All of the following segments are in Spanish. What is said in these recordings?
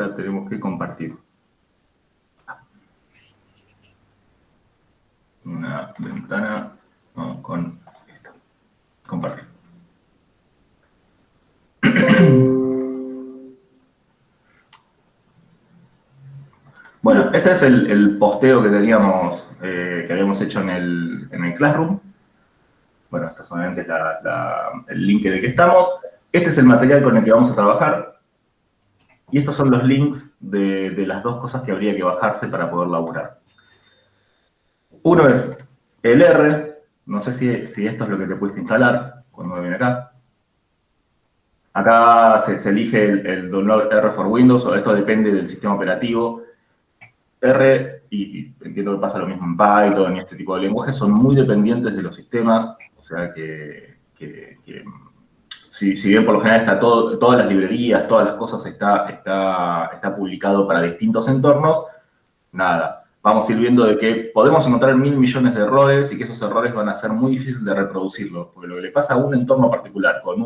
ahora tenemos que compartir una ventana con esto. Compartir. Bueno, este es el posteo que teníamos, que habíamos hecho en el Classroom. Bueno, esta es obviamente el link en el que estamos. Este es el material con el que vamos a trabajar. Y estos son los links de las dos cosas que habría que bajarse para poder laburar. Uno es el R. No sé si esto es lo que te pudiste instalar cuando viene acá. Acá se elige el download R for Windows, o esto depende del sistema operativo. R, y entiendo que pasa lo mismo en Python y este tipo de lenguajes, son muy dependientes de los sistemas, o sea que si bien por lo general está todas las librerías, todas las cosas está publicado para distintos entornos, nada. Vamos a ir viendo de que podemos encontrar 1000 millones de errores y que esos errores van a ser muy difíciles de reproducirlos, porque lo que le pasa a un entorno particular con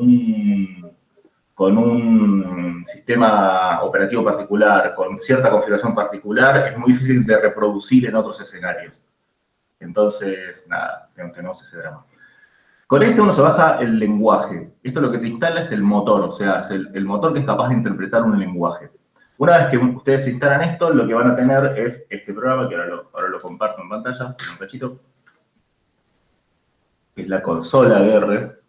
un sistema operativo particular, con cierta configuración particular, es muy difícil de reproducir en otros escenarios. Entonces, nada, tenemos ese drama. Con este uno se baja el lenguaje. Esto lo que te instala es el motor, o sea, es el motor que es capaz de interpretar un lenguaje. Una vez que ustedes instalan esto, lo que van a tener es este programa, que ahora lo comparto en pantalla, un cachito, que es la consola de R.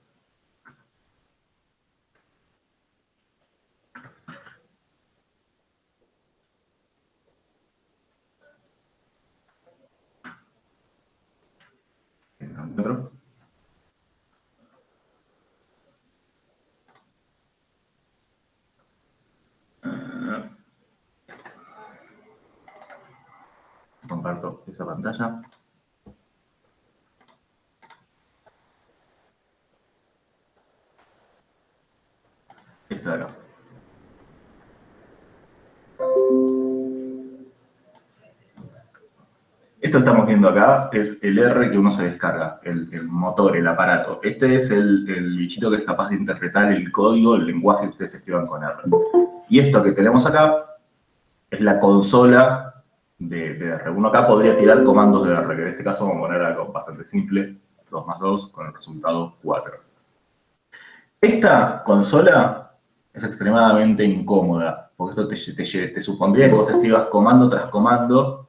Comparto esa pantalla. Esta de acá. Esto que estamos viendo acá es el R que uno se descarga, el motor, el aparato. Este es el bichito que es capaz de interpretar el código, el lenguaje que ustedes escriban con R. Y esto que tenemos acá es la consola de R. Uno acá podría tirar comandos de R, que en este caso vamos a poner algo bastante simple, 2 más 2, con el resultado 4. Esta consola es extremadamente incómoda, porque esto te supondría que vos escribas comando tras comando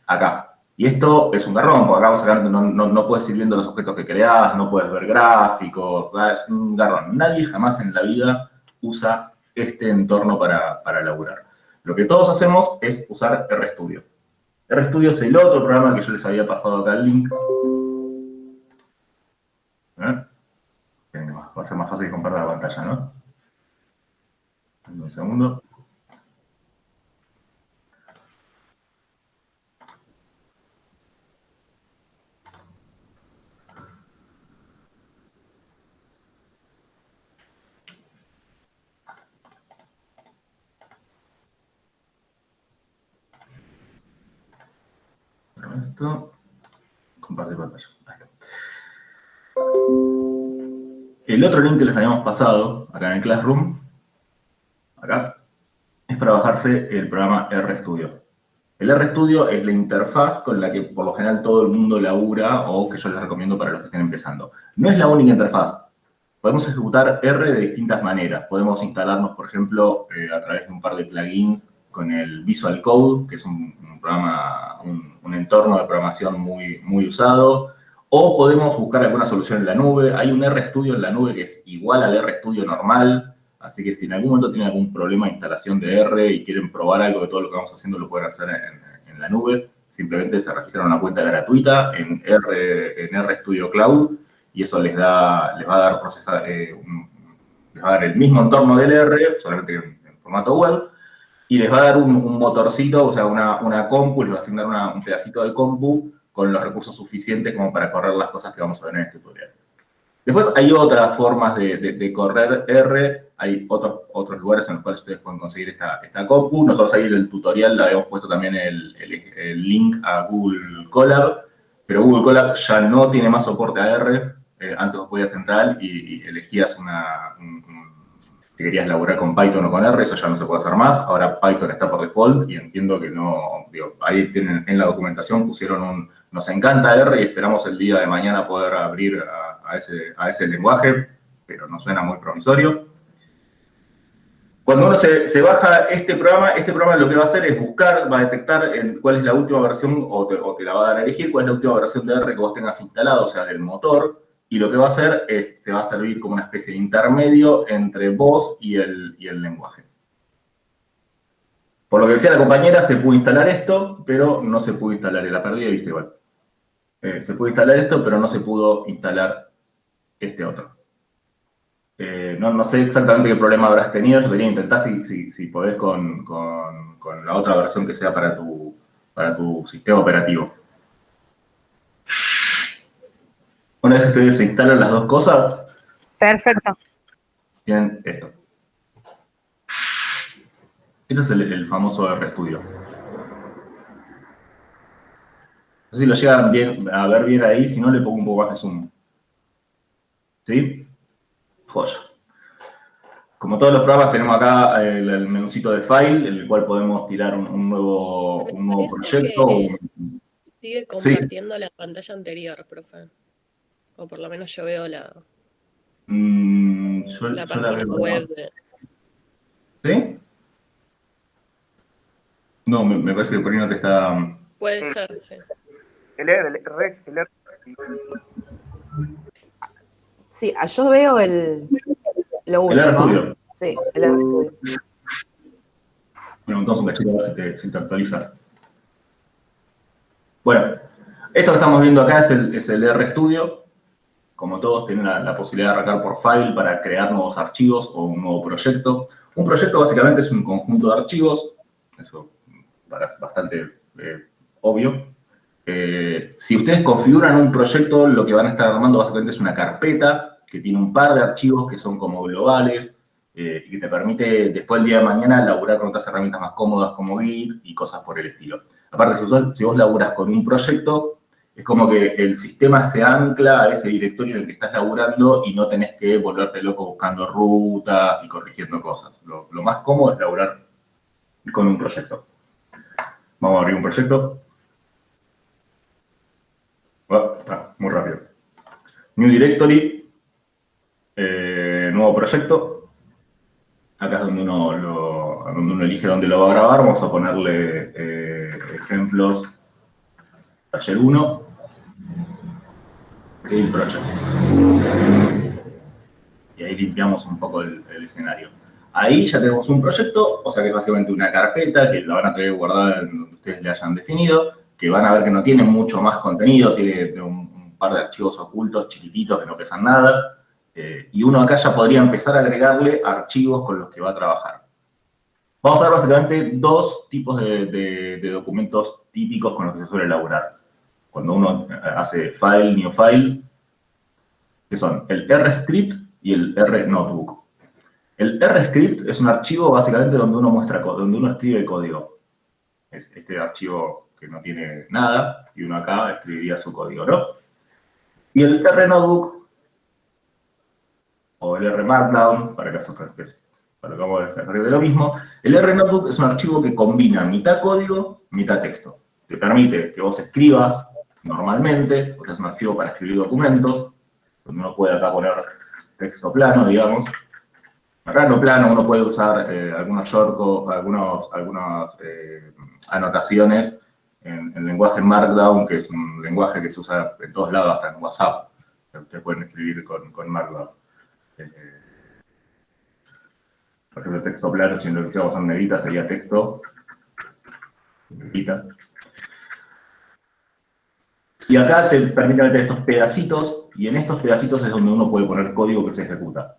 acá. Y esto es un garrón, porque acá no puedes ir viendo los objetos que creás, no puedes ver gráficos, es un garrón. Nadie jamás en la vida usa este entorno para laburar. Lo que todos hacemos es usar RStudio. RStudio es el otro programa que yo les había pasado acá el link. Va a ser más fácil compartir la pantalla, ¿no? Un segundo. Esto. Compartir pantalla. Ahí está. El otro link que les habíamos pasado, acá en el Classroom, acá, es para bajarse el programa RStudio. El RStudio es la interfaz con la que por lo general todo el mundo labura o que yo les recomiendo para los que estén empezando. No es la única interfaz. Podemos ejecutar R de distintas maneras. Podemos instalarnos, por ejemplo, a través de un par de plugins con el Visual Code, que es un programa, un entorno de programación muy usado. O podemos buscar alguna solución en la nube. Hay un RStudio en la nube que es igual al RStudio normal. Así que si en algún momento tienen algún problema de instalación de R y quieren probar algo de todo lo que vamos haciendo, lo pueden hacer en la nube. Simplemente se registran una cuenta gratuita en RStudio Cloud y eso les va a dar les va a dar el mismo entorno del R, solamente en formato web, y les va a dar un motorcito, o sea, una compu, les va a asignar un pedacito de compu con los recursos suficientes como para correr las cosas que vamos a ver en este tutorial. Después hay otras formas de correr R, hay otros lugares en los cuales ustedes pueden conseguir esta compu. Nosotros ahí en el tutorial le habíamos puesto también el link a Google Colab, pero Google Colab ya no tiene más soporte a R. Antes vos podías entrar y elegías si querías laburar con Python o con R, eso ya no se puede hacer más. Ahora Python está por default y entiendo que no, digo, ahí tienen en la documentación pusieron un, nos encanta R y esperamos el día de mañana poder abrir a ese lenguaje, pero no suena muy promisorio. Cuando uno se baja este programa lo que va a hacer es buscar, va a detectar cuál es la última versión, o te la va a dar a elegir, cuál es la última versión de R que vos tengas instalado, o sea, del motor, y lo que va a hacer es, se va a servir como una especie de intermedio entre vos y el lenguaje. Por lo que decía la compañera, se pudo instalar esto, pero no se pudo instalar, la perdí, viste igual. Se pudo instalar esto, pero no se pudo instalar este otro. No sé exactamente qué problema habrás tenido, yo quería intentar si podés con la otra versión que sea para tu sistema operativo. Una vez que ustedes se instalan las dos cosas, Perfecto. tienen esto. Este es el famoso RStudio. No sé si lo llegan a ver bien ahí, si no le pongo un poco más de zoom. ¿Sí? Joya. Como todos los programas, tenemos acá el menucito de file, en el cual podemos tirar un nuevo proyecto. Sigue compartiendo la pantalla anterior, profe. O por lo menos yo veo la página web de... ¿Sí? No, me parece que por ahí no te está... Puede ser, sí. Sí, yo veo lo último. El RStudio. Sí, el RStudio. Bueno, entonces un cachito a ver si te actualiza. Bueno, esto que estamos viendo acá es el RStudio. Como todos, tienen la posibilidad de arrancar por file para crear nuevos archivos o un nuevo proyecto. Un proyecto básicamente es un conjunto de archivos, eso bastante obvio. Si ustedes configuran un proyecto, lo que van a estar armando básicamente es una carpeta que tiene un par de archivos que son como globales y que te permite después el día de mañana laburar con otras herramientas más cómodas como Git y cosas por el estilo. Aparte, si vos laburas con un proyecto, es como que el sistema se ancla a ese directorio en el que estás laburando y no tenés que volverte loco buscando rutas y corrigiendo cosas. Lo más cómodo es laburar con un proyecto. Vamos a abrir un proyecto. Muy rápido. New Directory. Nuevo proyecto. Acá es donde uno elige dónde lo va a grabar. Vamos a ponerle ejemplos. Taller 1. Build Project. Y ahí limpiamos un poco el escenario. Ahí ya tenemos un proyecto, o sea que es básicamente una carpeta que la van a tener guardada en donde ustedes le hayan definido, que van a ver que no tiene mucho más contenido, tiene un par de archivos ocultos chiquititos que no pesan nada, y uno acá ya podría empezar a agregarle archivos con los que va a trabajar. Vamos a ver básicamente dos tipos de documentos típicos con los que se suele elaborar. Cuando uno hace file, new file, que son el RScript y el RNotebook. El RScript es un archivo básicamente donde uno escribe el código. Es este archivo que no tiene nada y uno acá escribiría su código, ¿no? Y el RNotebook o el RMarkdown, para casos para que vamos a dejar de lo mismo, el RNotebook es un archivo que combina mitad código, mitad texto. Te permite que vos escribas normalmente, porque es un archivo para escribir documentos, donde uno puede acá poner texto plano, digamos. Acá no plano, uno puede usar algunos shortcuts, algunas anotaciones en lenguaje Markdown, que es un lenguaje que se usa en todos lados, hasta en WhatsApp. Ustedes pueden escribir con Markdown. Por ejemplo, texto plano, si lo quisiéramos en negrita, sería texto. Negrita. Y acá te permite meter estos pedacitos, y en estos pedacitos es donde uno puede poner código que se ejecuta.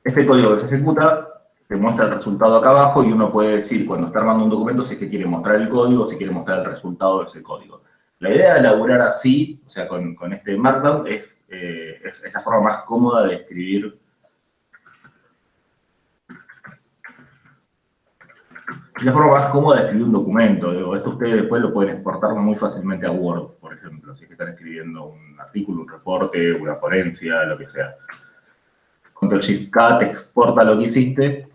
Este código que se ejecuta te muestra el resultado acá abajo y uno puede decir cuando está armando un documento si es que quiere mostrar el código o si quiere mostrar el resultado de ese código. La idea de elaborar así, o sea, con este Markdown, es la forma más cómoda de escribir Es la forma más cómoda de escribir un documento. Digo, esto ustedes después lo pueden exportar muy fácilmente a Word, por ejemplo, si es que están escribiendo un artículo, un reporte, una ponencia, lo que sea. Ctrl-Shift-K te exporta lo que hiciste, que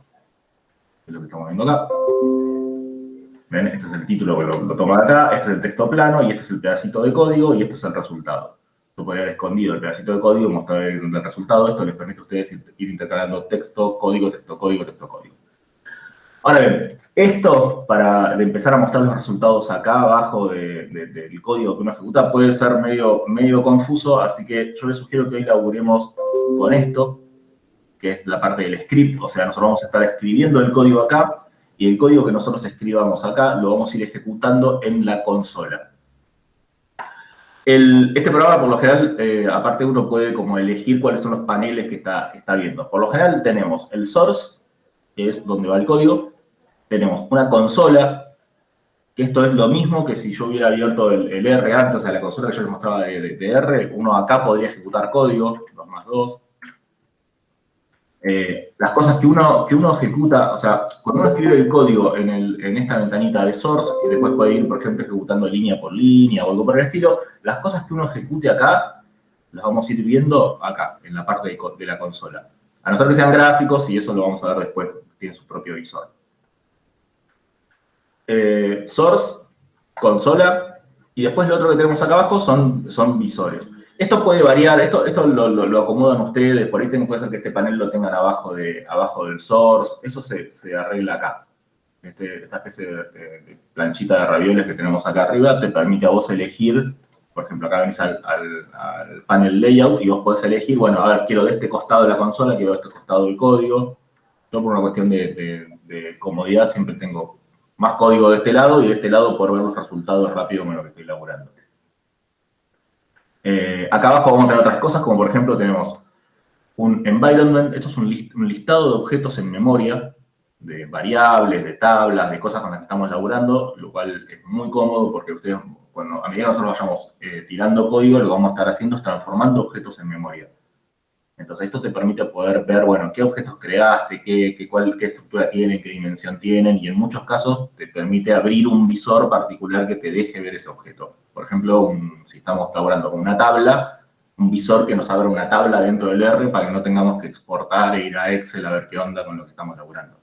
es lo que estamos viendo acá. ¿Ven? Este es el título que lo toma de acá, este es el texto plano, y este es el pedacito de código, y este es el resultado. Yo podría haber escondido el pedacito de código y mostrar el resultado. Esto les permite a ustedes ir intercalando texto, código, texto, código, texto, código. Ahora bien, esto, para empezar a mostrar los resultados acá abajo del código que uno ejecuta, puede ser medio confuso, así que yo les sugiero que hoy laburemos con esto, que es la parte del script. O sea, nosotros vamos a estar escribiendo el código acá, y el código que nosotros escribamos acá lo vamos a ir ejecutando en la consola. Este programa, por lo general, aparte uno puede como elegir cuáles son los paneles que está viendo. Por lo general tenemos el source, que es donde va el código. Tenemos una consola, que esto es lo mismo que si yo hubiera abierto el R antes, o sea, la consola que yo les mostraba de R. Uno acá podría ejecutar código, 2 más 2. Las cosas que uno ejecuta, o sea, cuando uno escribe el código en esta ventanita de source, y después puede ir, por ejemplo, ejecutando línea por línea o algo por el estilo, las cosas que uno ejecute acá, las vamos a ir viendo acá, en la parte de la consola. A no ser que sean gráficos, y eso lo vamos a ver después, tiene su propio visor. Source, consola, y después lo otro que tenemos acá abajo son visores. Esto puede variar, esto lo acomodan ustedes, por ahí puede ser que este panel lo tengan abajo del source, eso se arregla acá. Esta especie de planchita de ravioles que tenemos acá arriba te permite a vos elegir, por ejemplo, acá venís al panel layout y vos podés elegir, bueno, a ver, quiero de este costado de la consola, quiero de este costado del código. Yo por una cuestión de comodidad siempre tengo más código de este lado, y de este lado por ver los resultados rápido con lo que estoy elaborando. Acá abajo vamos a tener otras cosas, como por ejemplo tenemos un environment. Esto es un listado de objetos en memoria, de variables, de tablas, de cosas con las que estamos elaborando, lo cual es muy cómodo porque ustedes, a medida que nosotros vayamos tirando código, lo que vamos a estar haciendo es transformando objetos en memoria. Entonces esto te permite poder ver, bueno, qué objetos creaste, qué estructura tienen, qué dimensión tienen, y en muchos casos te permite abrir un visor particular que te deje ver ese objeto. Por ejemplo, si estamos trabajando con una tabla, un visor que nos abra una tabla dentro del R para que no tengamos que exportar e ir a Excel a ver qué onda con lo que estamos elaborando.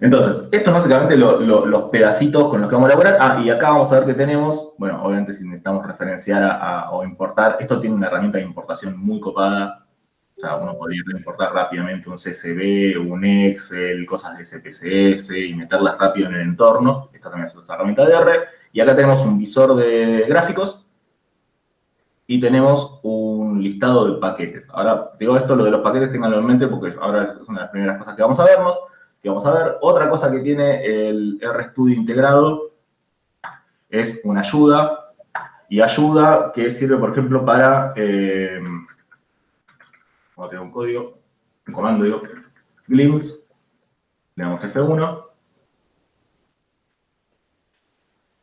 Entonces, esto es básicamente los pedacitos con los que vamos a elaborar. Y acá vamos a ver que tenemos, bueno, obviamente si necesitamos referenciar o importar, esto tiene una herramienta de importación muy copada. O sea, uno podría importar rápidamente un CSV, un Excel, cosas de SPSS y meterlas rápido en el entorno. Esta también es otra herramienta de R. Y acá tenemos un visor de gráficos y tenemos un listado de paquetes. Ahora, digo esto, lo de los paquetes, tenganlo en mente porque ahora es una de las primeras cosas que vamos a vernos. Otra cosa que tiene el RStudio integrado es una ayuda, y ayuda que sirve, por ejemplo, para, vamos a tener un código, un comando, digo, glimpse, le damos F1,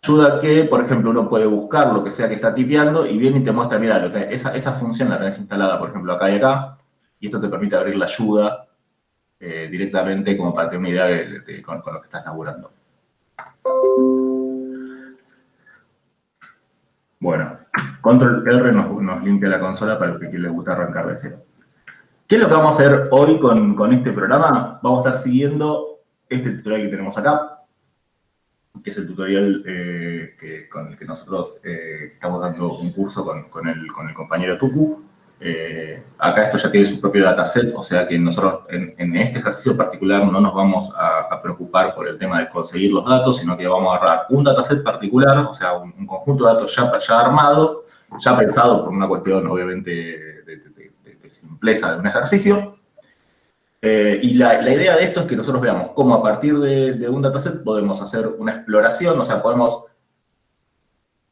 ayuda que, por ejemplo, uno puede buscar lo que sea que está tipeando y viene y te muestra, mira, esa función la tenés instalada, por ejemplo, acá y acá, y esto te permite abrir la ayuda directamente como para tener una idea con lo que estás laburando. Bueno, Control R nos limpia la consola para los que les gusta arrancar de cero. ¿Qué es lo que vamos a hacer hoy con este programa? Vamos a estar siguiendo este tutorial que tenemos acá, que es el tutorial con el que nosotros estamos dando un curso con el compañero Tuku. Acá esto ya tiene su propio dataset, o sea que nosotros en este ejercicio particular no nos vamos a preocupar por el tema de conseguir los datos, sino que vamos a agarrar un dataset particular, o sea, un conjunto de datos ya armado, ya pensado por una cuestión, obviamente, de simpleza de un ejercicio. Y la idea de esto es que nosotros veamos cómo a partir de un dataset podemos hacer una exploración, o sea, podemos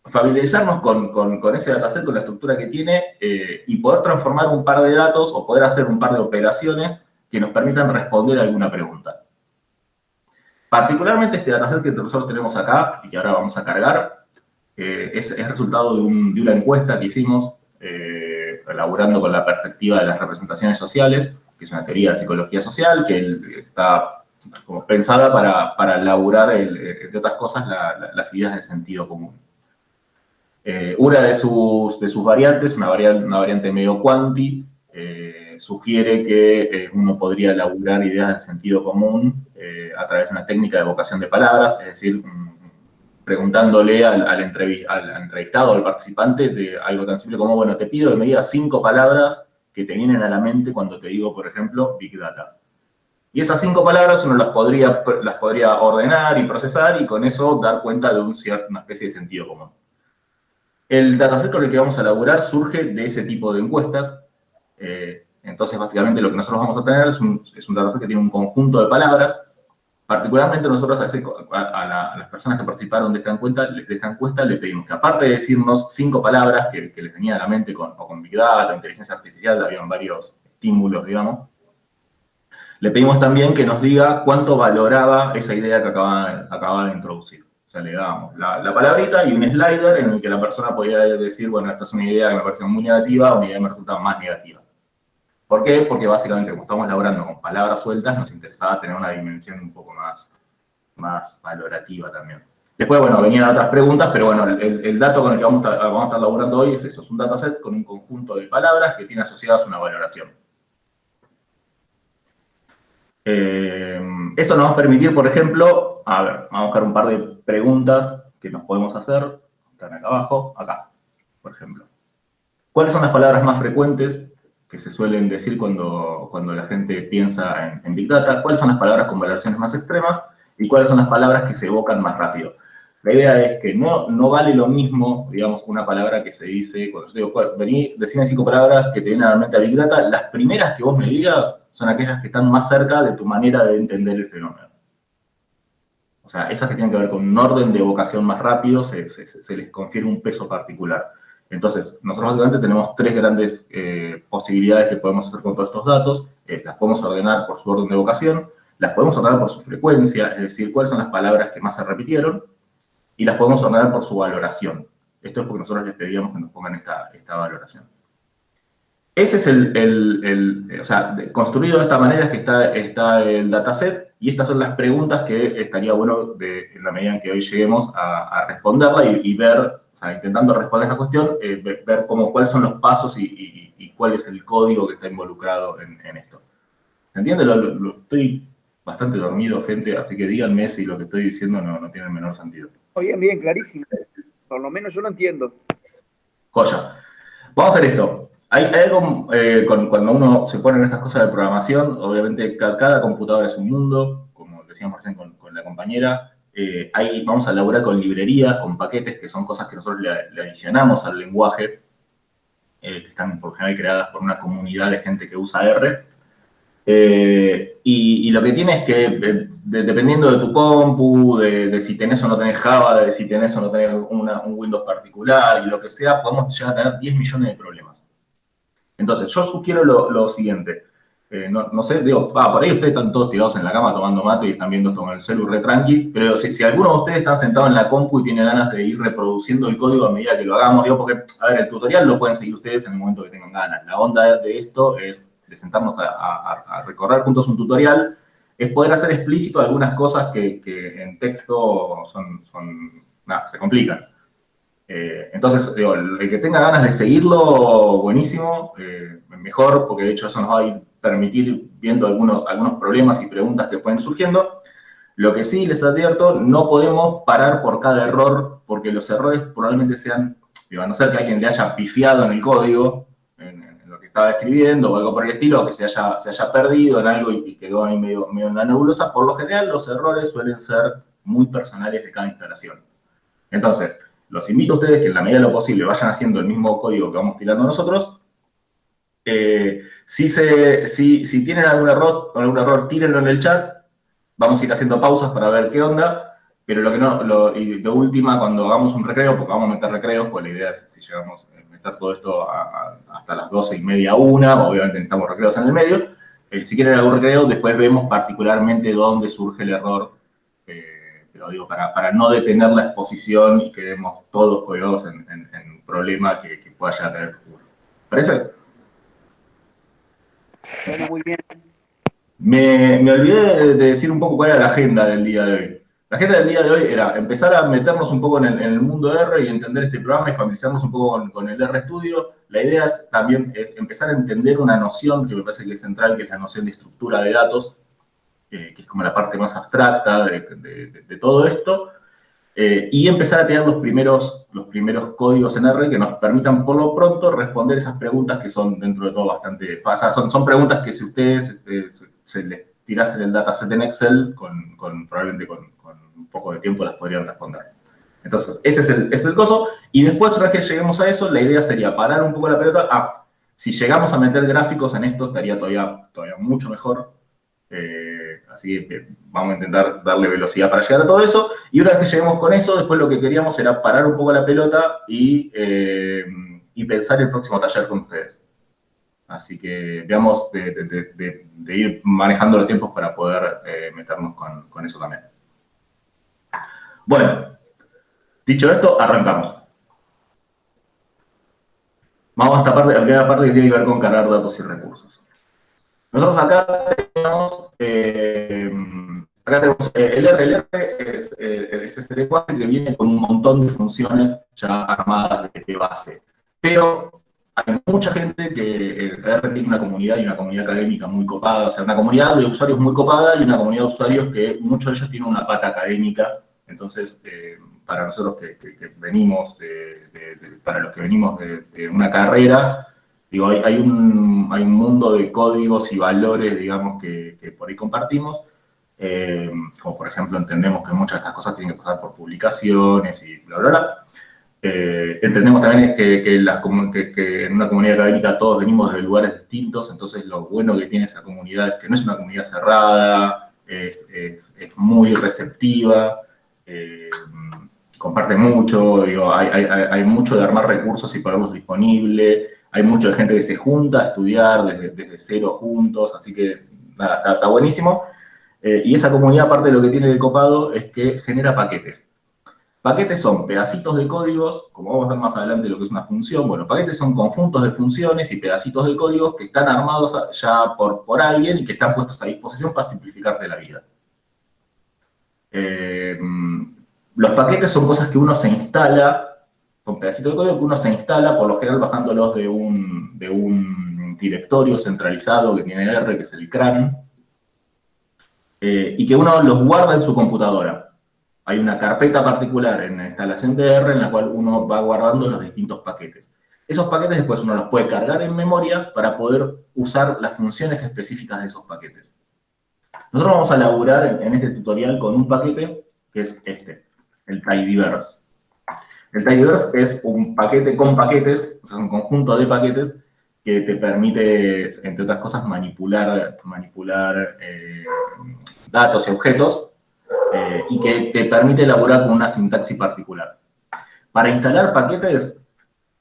familiarizarnos con ese dataset, con la estructura que tiene, y poder transformar un par de datos o poder hacer un par de operaciones que nos permitan responder a alguna pregunta. Particularmente este dataset que nosotros tenemos acá, y que ahora vamos a cargar, es resultado de una encuesta que hicimos, elaborando con la perspectiva de las representaciones sociales, que es una teoría de psicología social, que está como pensada para elaborar, entre otras cosas, las ideas de sentido común. Una de sus variantes, una variante medio quanti, sugiere que uno podría elaborar ideas del sentido común a través de una técnica de evocación de palabras, es decir, preguntándole al entrevistado, al participante, de algo tan simple como, bueno, te pido que me digas 5 palabras que te vienen a la mente cuando te digo, por ejemplo, Big Data. Y esas 5 palabras uno las podría ordenar y procesar y con eso dar cuenta de una especie de sentido común. El dataset con el que vamos a elaborar surge de ese tipo de encuestas. Entonces, básicamente, lo que nosotros vamos a tener es un dataset que tiene un conjunto de palabras. Particularmente nosotros a las personas que participaron de esta encuesta le pedimos que, aparte de decirnos 5 palabras que les venían a la mente con Big Data, inteligencia artificial, habían varios estímulos, digamos, le pedimos también que nos diga cuánto valoraba esa idea que acaba de introducir. O sea, le dábamos la palabrita y un slider en el que la persona podía decir, bueno, esta es una idea que me parece muy negativa, una idea que me resulta más negativa. ¿Por qué? Porque básicamente, como estamos elaborando con palabras sueltas, nos interesaba tener una dimensión un poco más valorativa también. Después, bueno, venían otras preguntas, pero bueno, el dato con el que vamos a estar elaborando hoy es eso, es un dataset con un conjunto de palabras que tiene asociadas una valoración. Esto nos va a permitir, por ejemplo, a ver, vamos a buscar un par de preguntas que nos podemos hacer. Están acá abajo, acá, por ejemplo. ¿Cuáles son las palabras más frecuentes que se suelen decir cuando la gente piensa en Big Data? ¿Cuáles son las palabras con valoraciones más extremas? ¿Y cuáles son las palabras que se evocan más rápido? La idea es que no vale lo mismo, digamos, una palabra que se dice, cuando yo digo, vení, decime 5 palabras que te vienen a la mente a Big Data, las primeras que vos me digas son aquellas que están más cerca de tu manera de entender el fenómeno. O sea, esas que tienen que ver con un orden de evocación más rápido, se les confiere un peso particular. Entonces, nosotros básicamente tenemos 3 grandes posibilidades que podemos hacer con todos estos datos. Las podemos ordenar por su orden de evocación, las podemos ordenar por su frecuencia, es decir, cuáles son las palabras que más se repitieron, y las podemos ordenar por su valoración. Esto es porque nosotros les pedíamos que nos pongan esta valoración. Ese es o sea, construido de esta manera es que está el dataset, y estas son las preguntas que estaría bueno, en la medida en que hoy lleguemos a responderla y ver, o sea, intentando responder esta cuestión, ver cuáles son los pasos y cuál es el código que está involucrado en esto. ¿Se entiende? Estoy bastante dormido, gente, así que díganme si lo que estoy diciendo no tiene el menor sentido. Bien, clarísimo. Por lo menos yo lo entiendo. Joya. Vamos a hacer esto. Hay algo, cuando uno se pone en estas cosas de programación, obviamente cada computadora es un mundo, como decíamos recién con la compañera. Vamos a elaborar con librerías, con paquetes, que son cosas que nosotros le adicionamos al lenguaje, que están por general creadas por una comunidad de gente que usa R. Y lo que tiene es que, dependiendo de tu compu, de si tenés o no tenés Java, de si tenés o no tenés un Windows particular, y lo que sea, podemos llegar a tener 10 millones de problemas. Entonces, yo sugiero lo siguiente. No sé, digo, por ahí ustedes están todos tirados en la cama tomando mate y están viendo esto con el celu re tranqui, pero si alguno de ustedes está sentado en la compu y tiene ganas de ir reproduciendo el código a medida que lo hagamos, digo, porque, a ver, el tutorial lo pueden seguir ustedes en el momento que tengan ganas. La onda de esto es de sentarnos a recorrer juntos un tutorial, es poder hacer explícito algunas cosas que en texto se complican. Entonces, digo, el que tenga ganas de seguirlo, buenísimo, mejor, porque de hecho eso nos va a permitir viendo algunos problemas y preguntas que pueden surgiendo. Lo que sí les advierto, no podemos parar por cada error, porque los errores probablemente sean, a no ser que alguien le haya pifiado en el código, en lo que estaba escribiendo o algo por el estilo, o que se haya perdido en algo y quedó ahí medio en la nebulosa. Por lo general, los errores suelen ser muy personales de cada instalación. Entonces, los invito a ustedes que en la medida de lo posible vayan haciendo el mismo código que vamos tirando nosotros. Si tienen algún error, tírenlo en el chat. Vamos a ir haciendo pausas para ver qué onda. Pero y de última, cuando hagamos un recreo, porque vamos a meter recreos, pues la idea es si llegamos a meter todo esto hasta las 12:30, 1, obviamente necesitamos recreos en el medio. Si quieren algún recreo, después vemos particularmente dónde surge el error. Pero digo, para no detener la exposición y quedemos todos colgados en un problema que pueda llegar a tener futuro. ¿Parece? Bueno, muy bien. Me olvidé de decir un poco cuál era la agenda del día de hoy. La agenda del día de hoy era empezar a meternos un poco en el mundo R y entender este programa y familiarizarnos un poco con el RStudio. La idea también es empezar a entender una noción que me parece que es central, que es la noción de estructura de datos, que es como la parte más abstracta de todo esto. Y empezar a tener los primeros códigos en R que nos permitan por lo pronto responder esas preguntas que son dentro de todo bastante fáciles. Son preguntas que si ustedes se les tirasen el dataset en Excel, probablemente con un poco de tiempo las podrían responder. Entonces, ese es el coso. Y después, una vez que lleguemos a eso, la idea sería parar un poco la pelota. Si llegamos a meter gráficos en esto, estaría todavía mucho mejor. Así que vamos a intentar darle velocidad para llegar a todo eso. Y una vez que lleguemos con eso, después lo que queríamos era parar un poco la pelota y pensar el próximo taller con ustedes. Así que veamos de ir manejando los tiempos para poder meternos con eso también. Bueno, dicho esto, arrancamos. Vamos a esta parte, la primera parte que tiene que ver con cargar datos y recursos. Nosotros acá tenemos el RLR, es el SSL4 que viene con un montón de funciones ya armadas de base. Pero hay mucha gente que el R tiene una comunidad y una comunidad académica muy copada, o sea, una comunidad de usuarios muy copada y una comunidad de usuarios que muchos de ellos tienen una pata académica. Entonces, para nosotros que venimos para los que venimos de una carrera, digo, hay un mundo de códigos y valores, digamos, que por ahí compartimos. Como por ejemplo, entendemos que muchas de estas cosas tienen que pasar por publicaciones y bla, bla, bla. Entendemos también que en una comunidad académica todos venimos de lugares distintos, entonces lo bueno que tiene esa comunidad es que no es una comunidad cerrada, es muy receptiva, comparte mucho, digo, hay mucho de armar recursos y ponerlos disponibles, hay mucha gente que se junta a estudiar desde cero juntos, así que nada, está buenísimo. Y esa comunidad, aparte de lo que tiene de copado, es que genera paquetes. Paquetes son pedacitos de códigos, como vamos a ver más adelante lo que es una función. Bueno, paquetes son conjuntos de funciones y pedacitos de códigos que están armados ya por alguien y que están puestos a disposición para simplificarte la vida. Los paquetes son cosas que uno se instala, son pedacitos de código que uno se instala, por lo general bajándolos de un directorio centralizado que tiene R, que es el CRAN, y que uno los guarda en su computadora. Hay una carpeta particular en la instalación de R en la cual uno va guardando los distintos paquetes. Esos paquetes después uno los puede cargar en memoria para poder usar las funciones específicas de esos paquetes. Nosotros vamos a laburar en este tutorial con un paquete que es este, el tidyverse. El tidyverse es un paquete con paquetes, o sea, un conjunto de paquetes que te permite, entre otras cosas, manipular datos y objetos, y que te permite elaborar con una sintaxis particular. Para instalar paquetes,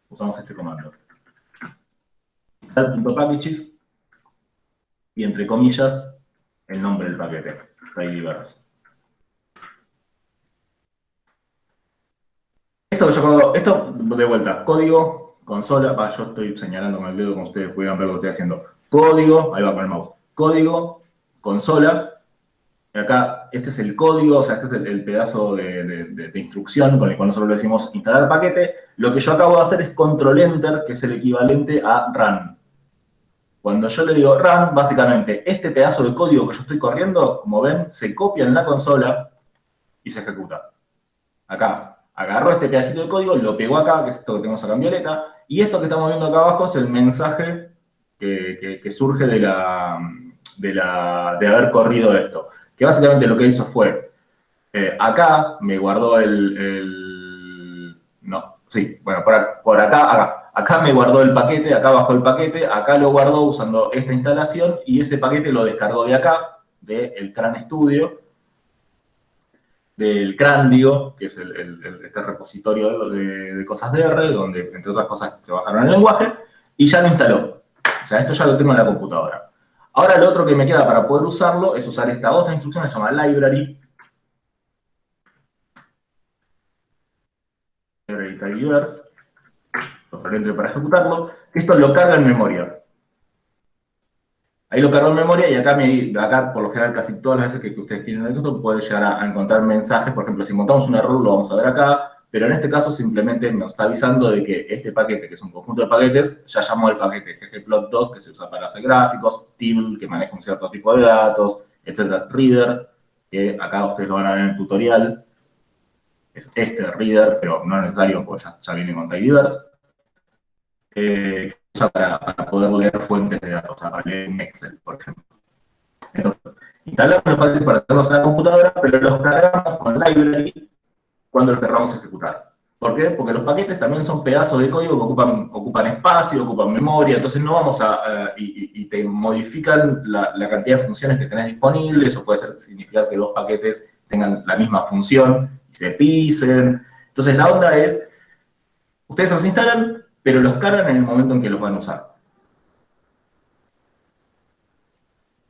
usamos este comando. Install.packages y entre comillas, el nombre del paquete, tidyverse. Esto de vuelta, código, consola, yo estoy señalando con el dedo como ustedes puedan ver lo que estoy haciendo. Código, ahí va con el mouse. Código, consola. Acá, este es el código, o sea, este es el pedazo de instrucción con el cual nosotros le decimos instalar paquete. Lo que yo acabo de hacer es control enter, que es el equivalente a run. Cuando yo le digo run, básicamente, este pedazo de código que yo estoy corriendo, como ven, se copia en la consola y se ejecuta. Acá, agarró este pedacito de código, lo pegó acá, que es esto que tenemos acá en violeta, y esto que estamos viendo acá abajo es el mensaje que surge de haber corrido esto. Que básicamente lo que hizo fue, acá me guardó por acá me guardó el paquete, acá bajó el paquete, acá lo guardó usando esta instalación, y ese paquete lo descargó de acá, del CRAN Studio, del CRAN, digo, que es este repositorio de cosas de R, donde, entre otras cosas, se bajaron el lenguaje, y ya lo instaló. O sea, esto ya lo tengo en la computadora. Ahora lo otro que me queda para poder usarlo es usar esta otra instrucción, que se llama library. Library tidyverse. Lo entre para ejecutarlo. Esto lo carga en memoria. Ahí lo cargo en memoria y acá por lo general casi todas las veces que ustedes tienen el texto pueden llegar a encontrar mensajes. Por ejemplo, si encontramos un error lo vamos a ver acá, pero en este caso simplemente nos está avisando de que este paquete, que es un conjunto de paquetes, ya llamó el paquete ggplot2, que se usa para hacer gráficos, tibble, que maneja un cierto tipo de datos, etc. Reader, que acá ustedes lo van a ver en el tutorial, es este reader, pero no es necesario porque ya viene con tidyverse, que usa para poder leer fuentes de datos, o sea, para leer en Excel, por ejemplo. Entonces, instalamos los paquetes para tenerlos en la computadora, pero los cargamos con library cuando los querramos ejecutar. ¿Por qué? Porque los paquetes también son pedazos de código que ocupan espacio, ocupan memoria, entonces no vamos y te modifican la cantidad de funciones que tenés disponibles, o puede significar que dos paquetes tengan la misma función y se pisen. Entonces la onda es, ustedes los instalan, pero los cargan en el momento en que los van a usar.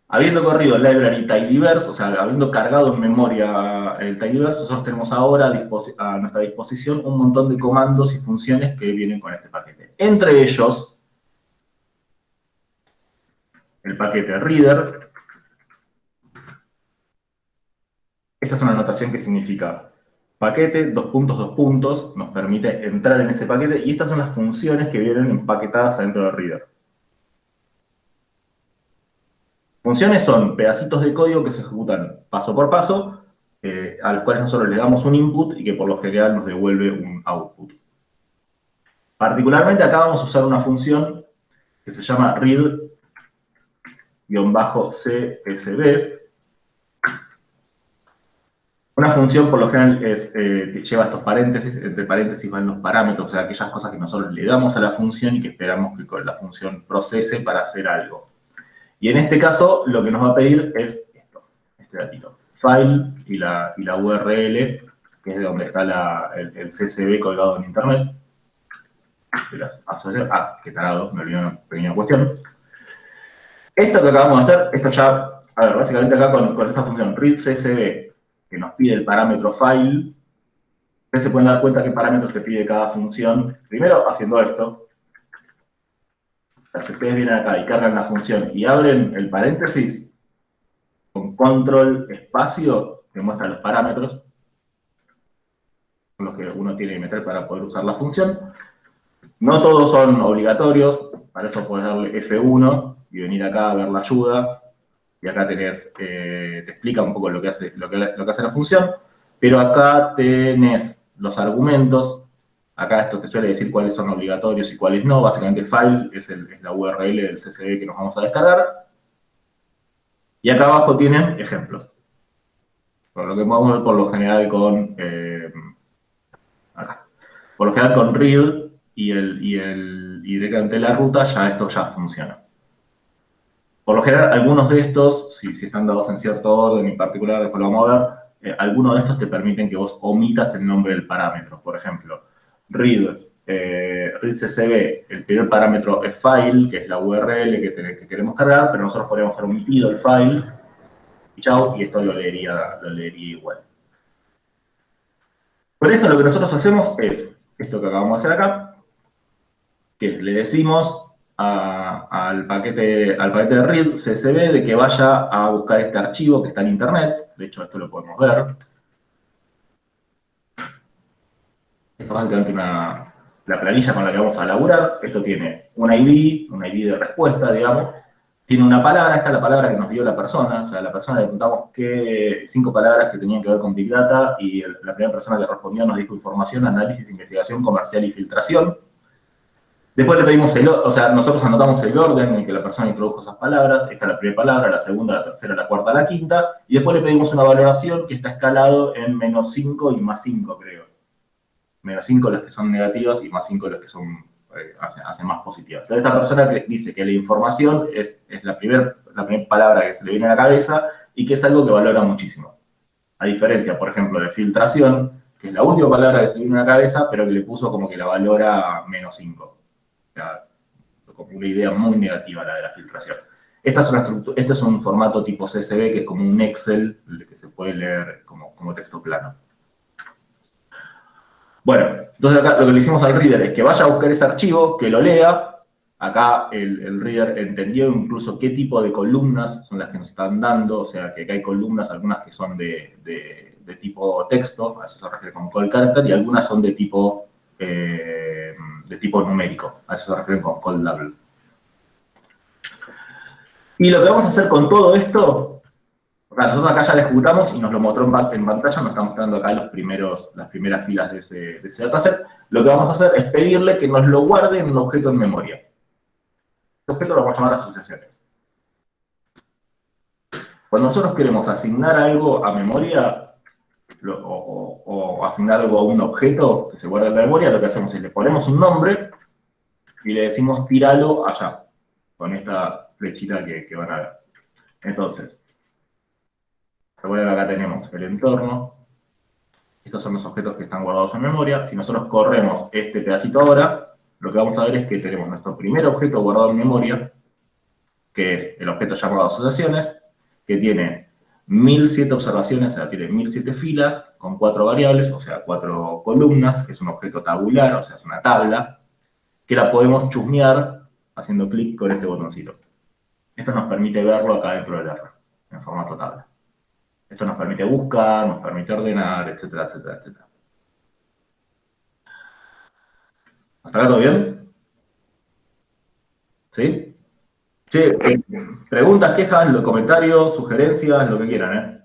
Habiendo corrido el library tidyverse, o sea, habiendo cargado en memoria el tidyverse, nosotros tenemos ahora a nuestra disposición un montón de comandos y funciones que vienen con este paquete. Entre ellos, el paquete reader. Esta es una notación que significa paquete, dos puntos, nos permite entrar en ese paquete, y estas son las funciones que vienen empaquetadas adentro del reader. Funciones son pedacitos de código que se ejecutan paso por paso, a los cuales nosotros le damos un input y que por lo general nos devuelve un output. Particularmente acá vamos a usar una función que se llama read-csv. Una función por lo general que lleva estos paréntesis, entre paréntesis van los parámetros, o sea, aquellas cosas que nosotros le damos a la función y que esperamos que la función procese para hacer algo. Y en este caso, lo que nos va a pedir es esto, este datito. File y la URL, que es de donde está el CSV colgado en internet. Qué tarado, me olvidé una pequeña cuestión. Esto que acabamos de hacer, esto ya, a ver, básicamente acá con esta función readCSV, que nos pide el parámetro file, ustedes se pueden dar cuenta qué parámetros te pide cada función. Primero, haciendo esto. Si ustedes vienen acá y cargan la función y abren el paréntesis, con control espacio, que muestra los parámetros, son los que uno tiene que meter para poder usar la función. No todos son obligatorios, para eso puedes darle F1 y venir acá a ver la ayuda, y acá tenés, te explica un poco lo que hace la función, pero acá tenés los argumentos. Acá esto te suele decir cuáles son obligatorios y cuáles no. Básicamente file es la URL del CSV que nos vamos a descargar. Y acá abajo tienen ejemplos. Por lo que podemos ver por lo general con acá. Por lo general con read y directamente la ruta, esto ya funciona. Por lo general, algunos de estos, si están dados en cierto orden en particular, después lo vamos a ver, algunos de estos te permiten que vos omitas el nombre del parámetro. Por ejemplo, readCSV, el primer parámetro es file, que es la URL que queremos cargar, pero nosotros podríamos haber omitido el file, y chau, y esto lo leería igual. Con esto lo que nosotros hacemos es, esto que acabamos de hacer acá, que le decimos al paquete de readCSV de que vaya a buscar este archivo que está en internet. De hecho, esto lo podemos ver. Esto es básicamente la planilla con la que vamos a laburar. Esto tiene un ID de respuesta, digamos. Tiene una palabra, esta es la palabra que nos dio la persona. O sea, a la persona le preguntamos 5 palabras que tenían que ver con Big Data, y la primera persona que respondió nos dijo información, análisis, investigación, comercial y filtración. Después le pedimos nosotros anotamos el orden en el que la persona introdujo esas palabras. Esta es la primera palabra, la segunda, la tercera, la cuarta, la quinta. Y después le pedimos una valoración que está escalado en -5 y +5, creo. -5 las que son negativas y +5 las que son hacen más positivas. Entonces esta persona que dice que la información es la primera palabra que se le viene a la cabeza y que es algo que valora muchísimo. A diferencia, por ejemplo, de filtración, que es la última palabra que se le viene a la cabeza, pero que le puso como que la valora -5. O sea, como una idea muy negativa la de la filtración. Este es un formato tipo CSV, que es como un Excel, que se puede leer como texto plano. Bueno, entonces acá lo que le hicimos al reader es que vaya a buscar ese archivo, que lo lea, acá el reader entendió incluso qué tipo de columnas son las que nos están dando, o sea, que hay columnas, algunas que son de tipo texto, a eso se refiere con call character, y algunas son de tipo numérico, a eso se refiere con call double. Y lo que vamos a hacer con todo esto, o sea, nosotros acá ya lo ejecutamos y nos lo mostró en pantalla, nos está mostrando acá las primeras filas de ese dataset. Lo que vamos a hacer es pedirle que nos lo guarde en un objeto en memoria. Este objeto lo vamos a llamar asociaciones. Cuando nosotros queremos asignar algo a memoria, o asignar algo a un objeto que se guarda en la memoria, lo que hacemos es le ponemos un nombre y le decimos tíralo allá, con esta flechita que van a ver. Entonces, recuerden que acá tenemos el entorno. Estos son los objetos que están guardados en memoria. Si nosotros corremos este pedacito ahora, lo que vamos a ver es que tenemos nuestro primer objeto guardado en memoria, que es el objeto llamado asociaciones, que tiene 1007 observaciones, o sea, tiene 1007 filas con 4 variables, o sea, 4 columnas, que es un objeto tabular, o sea, es una tabla, que la podemos chusmear haciendo clic con este botoncito. Esto nos permite verlo acá dentro del R, en formato tabla. Esto nos permite buscar, nos permite ordenar, etcétera, etcétera, etcétera. ¿Hasta acá todo bien? ¿Sí? Sí, preguntas, quejas, comentarios, sugerencias, lo que quieran, ¿eh?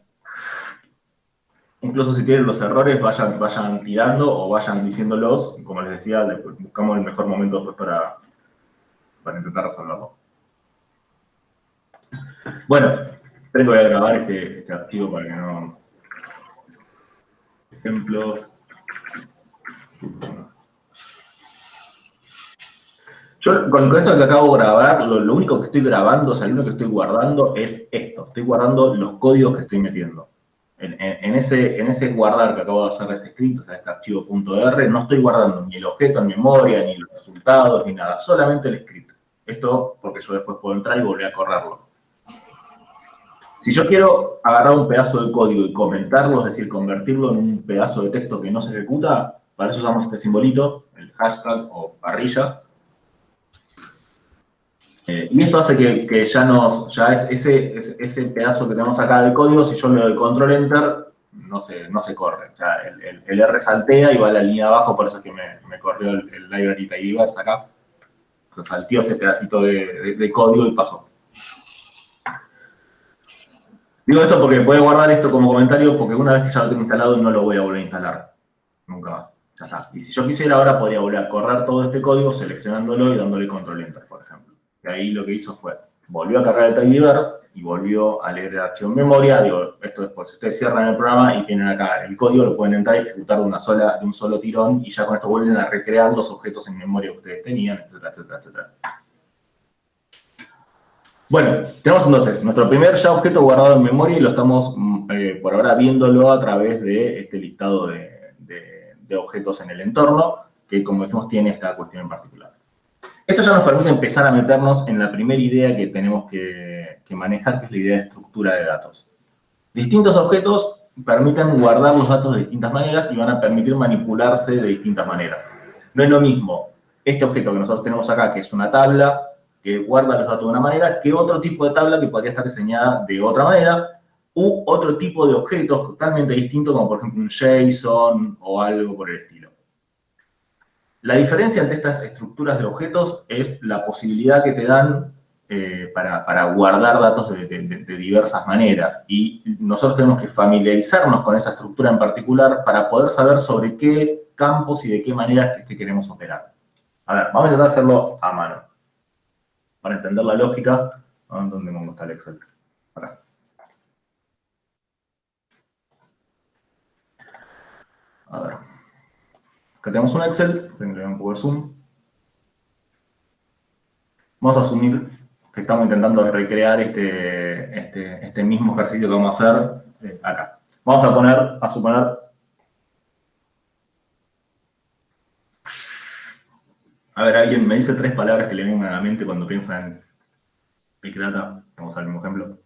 Incluso si tienen los errores, vayan tirando o vayan diciéndolos. Como les decía, buscamos el mejor momento después para intentar resolverlo. Bueno, creo que voy a grabar este archivo para que no... Ejemplo. Yo con esto que acabo de grabar, lo único que estoy grabando, o sea, lo único que estoy guardando es esto. Estoy guardando los códigos que estoy metiendo. En ese guardar que acabo de hacer de este script, o sea, este archivo .r, no estoy guardando ni el objeto en memoria, ni los resultados, ni nada. Solamente el script. Esto porque yo después puedo entrar y volver a correrlo. Si yo quiero agarrar un pedazo de código y comentarlo, es decir, convertirlo en un pedazo de texto que no se ejecuta, para eso usamos este simbolito, el hashtag o parrilla. Y esto hace que ya es ese pedazo que tenemos acá de código, si yo le doy control enter, no se corre. O sea, el R saltea y va a la línea abajo, por eso es que me corrió el library tidyverse acá. O sea, salteó ese pedacito de código y pasó. Digo esto porque puede guardar esto como comentario, porque una vez que ya lo tengo instalado no lo voy a volver a instalar. Nunca más. Ya está. Y si yo quisiera ahora podría volver a correr todo este código seleccionándolo y dándole control enter, por ejemplo. Y ahí lo que hizo fue, volvió a cargar el tidyverse y volvió a leer el archivo en memoria. Digo, esto después, si ustedes cierran el programa y tienen acá el código, lo pueden entrar y ejecutar de un solo tirón y ya con esto vuelven a recrear los objetos en memoria que ustedes tenían, etcétera, etcétera, etcétera. Bueno, tenemos entonces nuestro primer ya objeto guardado en memoria y lo estamos por ahora viéndolo a través de este listado de objetos en el entorno, que como dijimos tiene esta cuestión en particular. Esto ya nos permite empezar a meternos en la primera idea que tenemos que manejar, que es la idea de estructura de datos. Distintos objetos permiten guardar los datos de distintas maneras y van a permitir manipularse de distintas maneras. No es lo mismo este objeto que nosotros tenemos acá, que es una tabla, que guarda los datos de una manera, que otro tipo de tabla que podría estar diseñada de otra manera, u otro tipo de objetos totalmente distintos, como por ejemplo un JSON o algo por el estilo. La diferencia entre estas estructuras de objetos es la posibilidad que te dan para guardar datos de diversas maneras. Y nosotros tenemos que familiarizarnos con esa estructura en particular para poder saber sobre qué campos y de qué maneras que queremos operar. A ver, vamos a intentar hacerlo a mano. Para entender la lógica, ¿dónde está el Excel? Acá. A ver. Acá tenemos un Excel, tendré un poco de zoom. Vamos a asumir que estamos intentando recrear este mismo ejercicio que vamos a hacer acá. Vamos a suponer. A ver, alguien me dice 3 palabras que le vengan a la mente cuando piensa en Big Data. Vamos al mismo ejemplo.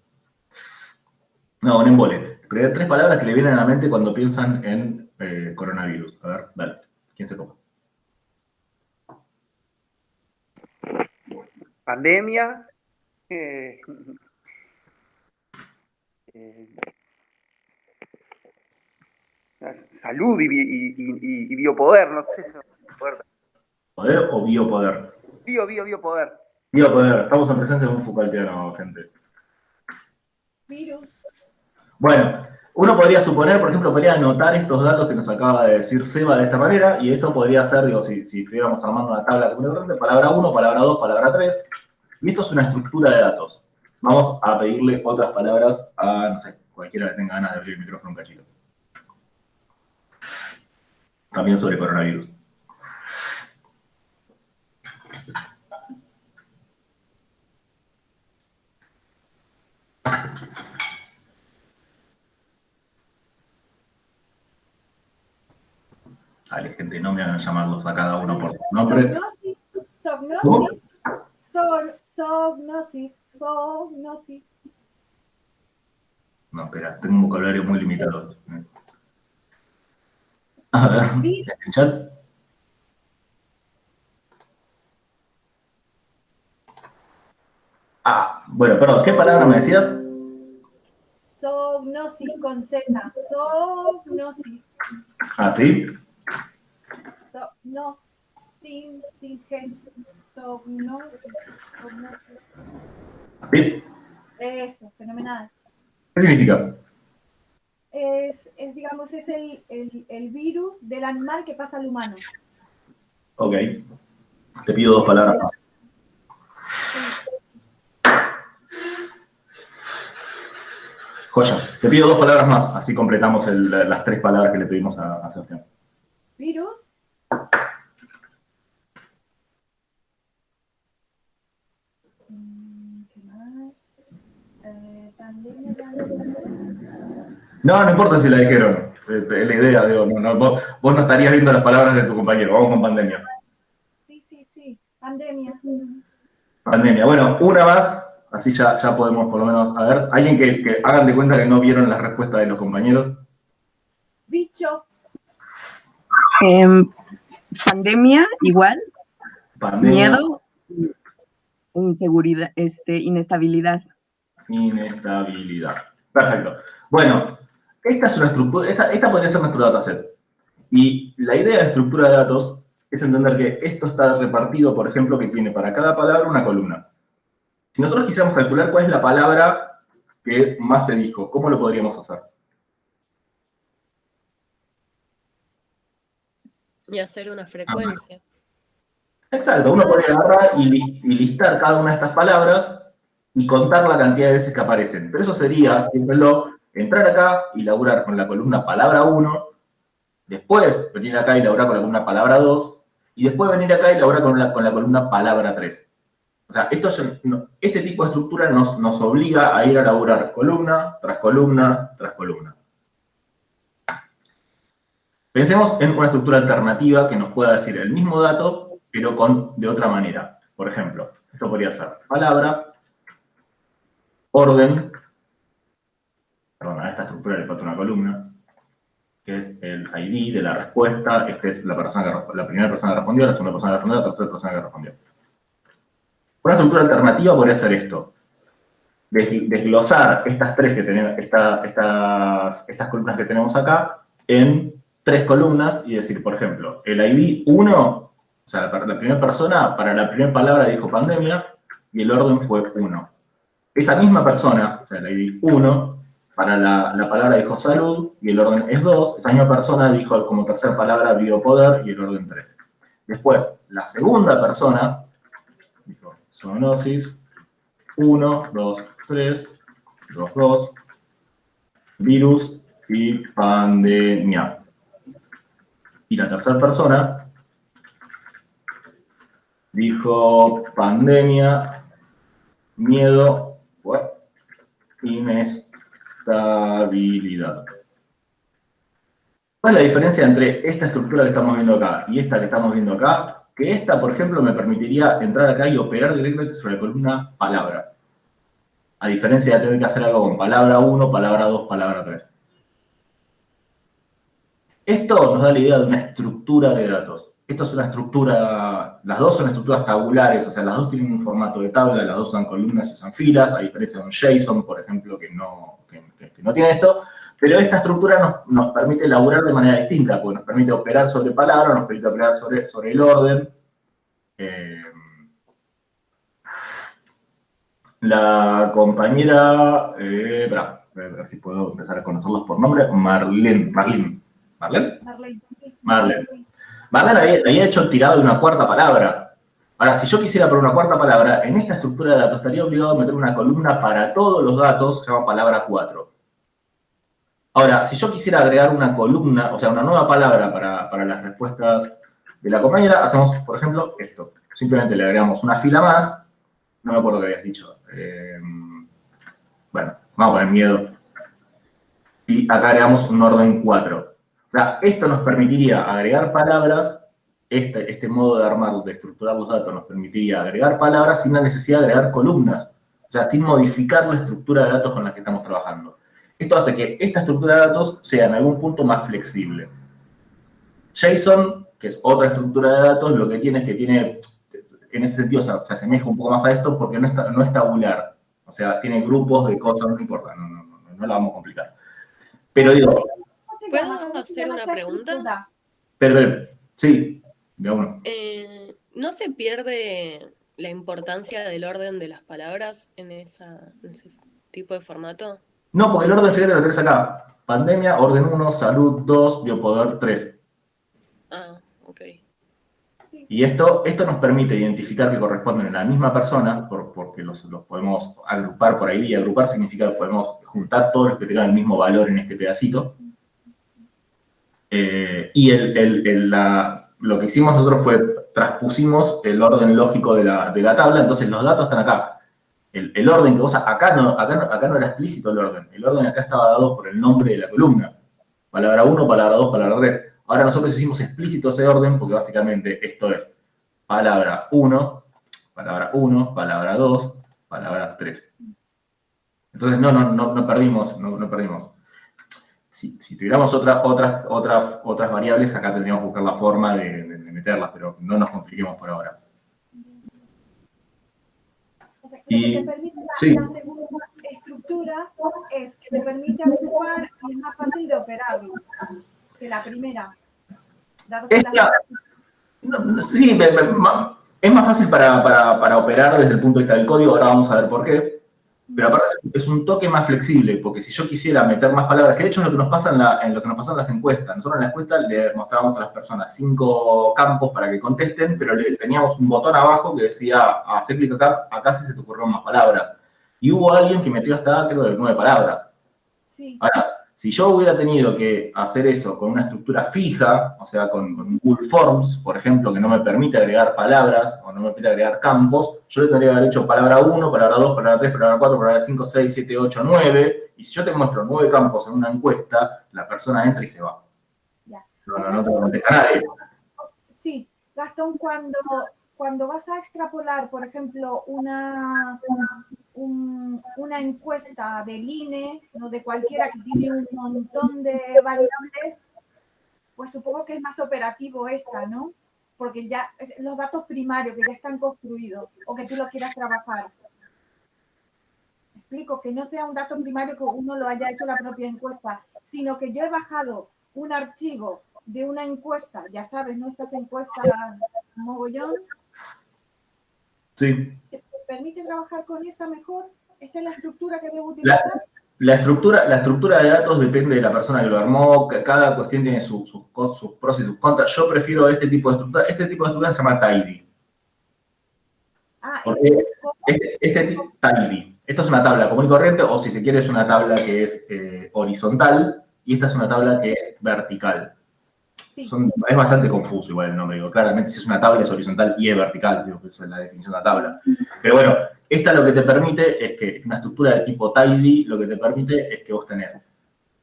No, un embole. 3 palabras que le vienen a la mente cuando piensan en coronavirus. A ver, dale. ¿Quién se copa? pandemia, salud y biopoder, no sé. ¿Poder o biopoder? Biopoder. Biopoder, estamos en presencia de un Foucaultiano, gente. Virus. Bueno, uno podría suponer, por ejemplo, podría anotar estos datos que nos acaba de decir Seba de esta manera, y esto podría ser, digo, si estuviéramos armando una tabla común y corriente, palabra 1, palabra 2, palabra 3, y esto es una estructura de datos. Vamos a pedirle otras palabras a, no sé, cualquiera que tenga ganas de abrir el micrófono un cachito. También sobre coronavirus. Dale, gente, no me hagan llamarlos a cada uno por su nombre. Zoonosis. No, espera, tengo un vocabulario muy limitado. A ver, ¿el chat? Ah, bueno, perdón, ¿qué palabra me decías? Zoognosis con Z. Zoognosis. Ah, ¿sí? No, sin G. Zoognosis. ¿Sí? Eso, fenomenal. ¿Qué significa? Digamos, es el virus del animal que pasa al humano. Ok. Te pido 2 palabras más. Joya. Te pido 2 palabras más, así completamos las 3 palabras que le pedimos a Sebastián. Virus. ¿Qué más? Pandemia. No importa si la dijeron. Es la idea, digo, vos no estarías viendo las palabras de tu compañero. Vamos con pandemia. Sí. Pandemia. Pandemia. Bueno, una más, así ya podemos por lo menos, a ver, alguien que hagan de cuenta que no vieron las respuestas de los compañeros. Bicho. Pandemia, igual. Pandemia. Miedo, inseguridad, inestabilidad. Inestabilidad. Perfecto. Bueno, esta es una estructura, esta podría ser nuestro dataset. Y la idea de estructura de datos es entender que esto está repartido, por ejemplo, que tiene para cada palabra una columna. Si nosotros quisiéramos calcular cuál es la palabra que más se dijo, ¿cómo lo podríamos hacer? Y hacer una frecuencia. Exacto, uno podría agarrar y listar cada una de estas palabras y contar la cantidad de veces que aparecen. Pero eso sería, piénsenlo, entrar acá y laburar con la columna palabra 1, después venir acá y laburar con la columna palabra 2, y después venir acá y laburar con la columna palabra 3. O sea, este tipo de estructura nos obliga a ir a laburar columna tras columna tras columna. Pensemos en una estructura alternativa que nos pueda decir el mismo dato, pero de otra manera. Por ejemplo, esto podría ser palabra, orden, perdón, a esta estructura le falta una columna, que es el ID de la respuesta. Esta es la primera persona que respondió, la segunda persona que respondió, la tercera persona que respondió. Una estructura alternativa podría ser esto. Desglosar estas columnas que tenemos acá en 3 columnas y decir, por ejemplo, el ID 1, o sea, la primera persona, para la primera palabra dijo pandemia y el orden fue 1. Esa misma persona, o sea, el ID 1, para la palabra dijo salud y el orden es 2. Esa misma persona dijo como tercera palabra biopoder y el orden 3. Después, la segunda persona dijo zoonosis, 1, 2, 3, 2, 2, virus y pandemia. Y la tercera persona dijo pandemia, miedo, inestabilidad. ¿Cuál es la diferencia entre esta estructura que estamos viendo acá y esta que estamos viendo acá? Que esta, por ejemplo, me permitiría entrar acá y operar directamente sobre la columna palabra. A diferencia de tener que hacer algo con palabra 1, palabra 2, palabra 3. Esto nos da la idea de una estructura de datos. esto es una estructura, las dos son estructuras tabulares, o sea, las dos tienen un formato de tabla, las dos usan columnas y usan filas, a diferencia de un JSON, por ejemplo, que no tiene esto, pero esta estructura nos permite elaborar de manera distinta, porque nos permite operar sobre palabras, nos permite operar sobre el orden. La compañera, a ver si puedo empezar a conocerlos por nombre, Marlene. Marlene había hecho el tirado de una cuarta palabra. Ahora, si yo quisiera poner una cuarta palabra, en esta estructura de datos estaría obligado a meter una columna para todos los datos, se llama palabra 4. Ahora, si yo quisiera agregar una columna, o sea, una nueva palabra para las respuestas de la compañera, hacemos, por ejemplo, esto. Simplemente le agregamos una fila más. No me acuerdo qué habías dicho. Bueno, vamos a poner miedo. Y acá agregamos un orden 4. O sea, esto nos permitiría agregar palabras. Este modo de armar, de estructurar los datos, nos permitiría agregar palabras sin la necesidad de agregar columnas. O sea, sin modificar la estructura de datos con la que estamos trabajando. Esto hace que esta estructura de datos sea en algún punto más flexible. JSON, que es otra estructura de datos, lo que tiene es que tiene, en ese sentido se asemeja un poco más a esto porque no es tabular. O sea, tiene grupos de cosas, no importa, no la vamos a complicar. Pero digo... ¿Puedo hacer una pregunta? Pero, sí, de uno. ¿No se pierde la importancia del orden de las palabras en ese tipo de formato? No, porque el orden, fíjate lo tenés acá. Pandemia, orden 1, salud 2, biopoder 3. Ah, ok. Y esto nos permite identificar que corresponden a la misma persona, porque los podemos agrupar por ahí, y agrupar significa que podemos juntar todos los que tengan el mismo valor en este pedacito. Y lo que hicimos nosotros fue, transpusimos el orden lógico de la tabla, entonces los datos están acá. El orden que vos, acá no era explícito el orden acá estaba dado por el nombre de la columna. Palabra 1, palabra 2, palabra 3. Ahora nosotros hicimos explícito ese orden porque básicamente esto es palabra 1, palabra 2, palabra 3. Entonces no perdimos. Si tuviéramos otras variables, acá tendríamos que buscar la forma de meterlas, pero no nos compliquemos por ahora. O sea, que lo que te permite la segunda estructura es que te permite agrupar y es más fácil de operar que la primera. Sí, es más fácil para operar desde el punto de vista del código, ahora vamos a ver por qué. Pero aparte es un toque más flexible, porque si yo quisiera meter más palabras, que de hecho es lo que nos pasa en lo que nos pasó en las encuestas. Nosotros en la encuesta le mostrábamos a las personas 5 campos para que contesten, pero teníamos un botón abajo que decía, hacer clic acá si se te ocurrieron más palabras. Y hubo alguien que metió hasta, creo, de 9 palabras. Sí. Ahora, si yo hubiera tenido que hacer eso con una estructura fija, o sea, con Google Forms, por ejemplo, que no me permite agregar palabras o no me permite agregar campos, yo le tendría que haber hecho palabra 1, palabra 2, palabra 3, palabra 4, palabra 5, 6, 7, 8, 9, y si yo te muestro 9 campos en una encuesta, la persona entra y se va. Ya. No te contesta nadie. Sí, Gastón, cuando vas a extrapolar, por ejemplo, una encuesta del INE, ¿no? De cualquiera que tiene un montón de variables, pues supongo que es más operativo esta, ¿no? Porque ya los datos primarios que ya están construidos o que tú lo quieras trabajar. Explico, que no sea un dato primario que uno lo haya hecho la propia encuesta, sino que yo he bajado un archivo de una encuesta, ya sabes, ¿no? Estas encuestas mogollón. Sí. ¿Te permite trabajar con esta mejor? ¿Esta es la estructura que debo utilizar? La estructura de datos depende de la persona que lo armó, cada cuestión tiene sus pros y sus contras. Yo prefiero este tipo de estructura. Este tipo de estructura se llama tidy. Porque tidy. Esto es una tabla común y corriente, o si se quiere es una tabla que es horizontal, y esta es una tabla que es vertical. Sí. Es bastante confuso igual el nombre, digo, claramente si es una tabla es horizontal y es vertical, digo, que esa es la definición de la tabla. Pero bueno, esta lo que te permite es que, una estructura de tipo tidy, lo que te permite es que vos tenés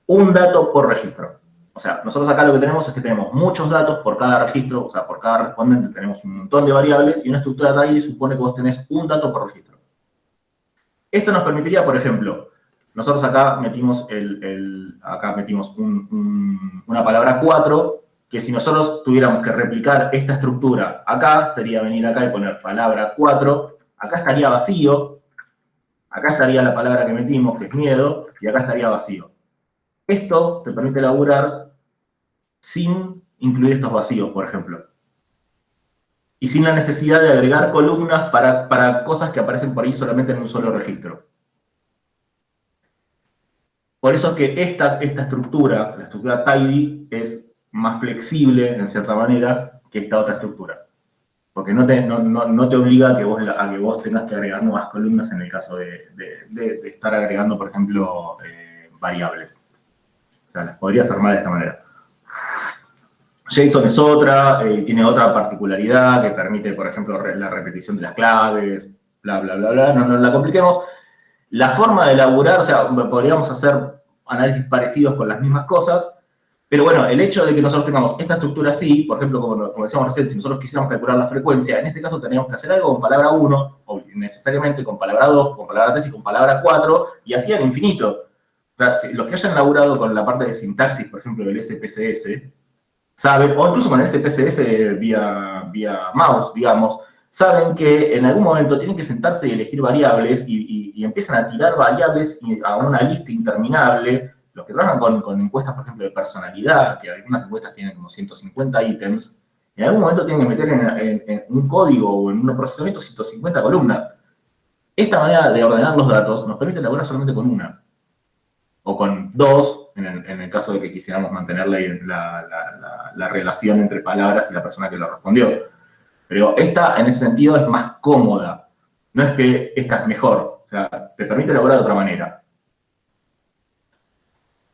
un dato por registro. O sea, nosotros acá lo que tenemos es que tenemos muchos datos por cada registro, o sea, por cada respondente tenemos un montón de variables, y una estructura tidy supone que vos tenés un dato por registro. Esto nos permitiría, por ejemplo, nosotros acá metimos una palabra 4, que si nosotros tuviéramos que replicar esta estructura acá, sería venir acá y poner palabra 4, acá estaría vacío, acá estaría la palabra que metimos, que es miedo, y acá estaría vacío. Esto te permite elaborar sin incluir estos vacíos, por ejemplo. Y sin la necesidad de agregar columnas para cosas que aparecen por ahí solamente en un solo registro. Por eso es que esta estructura, la estructura tidy, es más flexible, en cierta manera, que esta otra estructura. Porque no te obliga a que vos tengas que agregar nuevas columnas en el caso de estar agregando, por ejemplo, variables. O sea, las podrías armar de esta manera. JSON es otra, tiene otra particularidad que permite, por ejemplo, la repetición de las claves, bla, bla, bla, bla. No la compliquemos. La forma de elaborar, o sea, podríamos hacer análisis parecidos con las mismas cosas, pero bueno, el hecho de que nosotros tengamos esta estructura así, por ejemplo, como decíamos recién, si nosotros quisiéramos calcular la frecuencia, en este caso tendríamos que hacer algo con palabra 1, o necesariamente con palabra 2, con palabra 3 y con palabra 4, y así al infinito. O sea, los que hayan laburado con la parte de sintaxis, por ejemplo, del SPSS, saben, o incluso con el SPSS vía mouse, digamos, saben que en algún momento tienen que sentarse y elegir variables y empiezan a tirar variables a una lista interminable. Los que trabajan con encuestas, por ejemplo, de personalidad, que algunas encuestas tienen como 150 ítems, en algún momento tienen que meter en un código o en un procesamiento 150 columnas. Esta manera de ordenar los datos nos permite elaborar solamente con una. O con dos, en el caso de que quisiéramos mantener la relación entre palabras y la persona que lo respondió. Pero esta, en ese sentido, es más cómoda. No es que esta es mejor. O sea, te permite elaborar de otra manera.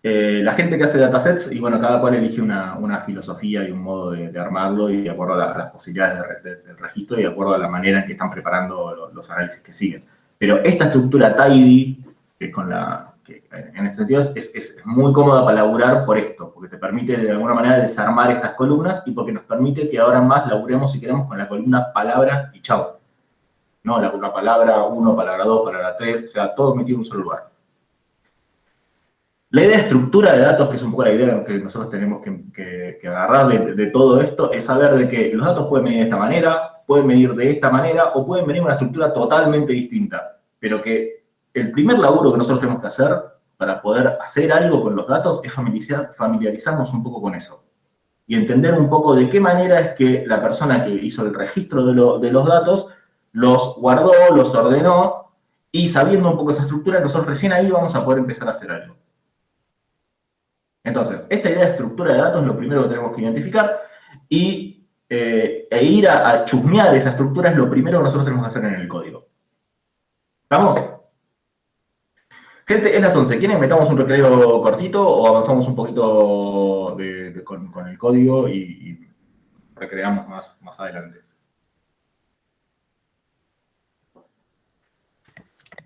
La gente que hace datasets, y bueno, cada cual elige una filosofía y un modo de armarlo y de acuerdo a las posibilidades del registro y de acuerdo a la manera en que están preparando los análisis que siguen. Pero esta estructura tidy, que en este sentido es muy cómoda para laburar por esto, porque te permite de alguna manera desarmar estas columnas y porque nos permite que ahora más laburemos, si queremos, con la columna palabra y chao. No, la columna palabra 1, palabra 2, palabra 3, o sea, todo metido en un solo lugar. La idea de estructura de datos, que es un poco la idea que nosotros tenemos que agarrar de todo esto, es saber de que los datos pueden venir de esta manera, pueden venir de esta manera, o pueden venir de una estructura totalmente distinta. Pero que el primer laburo que nosotros tenemos que hacer para poder hacer algo con los datos es familiarizarnos un poco con eso. Y entender un poco de qué manera es que la persona que hizo el registro de los datos los guardó, los ordenó, y sabiendo un poco esa estructura, nosotros recién ahí vamos a poder empezar a hacer algo. Entonces, esta idea de estructura de datos es lo primero que tenemos que identificar y ir a chusmear esa estructura es lo primero que nosotros tenemos que hacer en el código. ¿Vamos? Gente, es las 11. ¿Quieren que metamos un recreo cortito o avanzamos un poquito con el código y recreamos más adelante?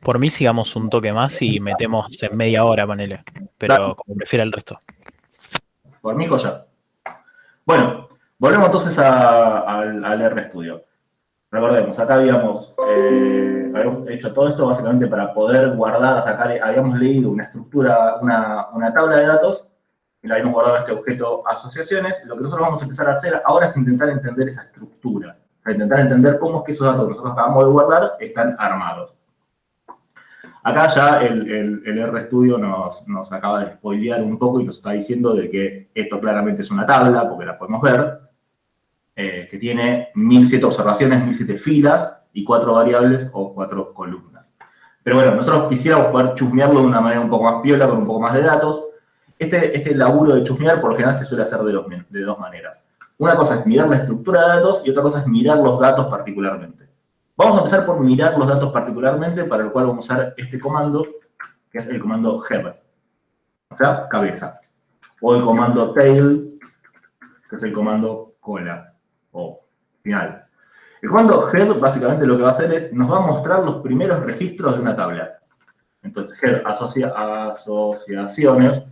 Por mí sigamos un toque más y metemos en media hora, ponele. Pero Dale. como prefiera el resto. Por mí, joya. Bueno, volvemos entonces al RStudio. Recordemos, acá habíamos hecho todo esto básicamente para poder guardar, sacar, habíamos leído una estructura, una tabla de datos, y la habíamos guardado en este objeto asociaciones. Lo que nosotros vamos a empezar a hacer ahora es intentar entender esa estructura. Intentar entender cómo es que esos datos que nosotros acabamos de guardar están armados. Acá ya el RStudio nos acaba de spoilear un poco y nos está diciendo de que esto claramente es una tabla, porque la podemos ver, que tiene 1007 observaciones, 1007 filas y 4 variables o 4 columnas. Pero bueno, nosotros quisiéramos poder chusmearlo de una manera un poco más piola, con un poco más de datos. Este laburo de chusmear, por lo general, se suele hacer de dos maneras. Una cosa es mirar la estructura de datos y otra cosa es mirar los datos particularmente. Vamos a empezar por mirar los datos particularmente, para el cual vamos a usar este comando, que es el comando head, o sea, cabeza. O el comando tail, que es el comando cola, o final. El comando head, básicamente, lo que va a hacer es, nos va a mostrar los primeros registros de una tabla. Entonces, head asociaciones,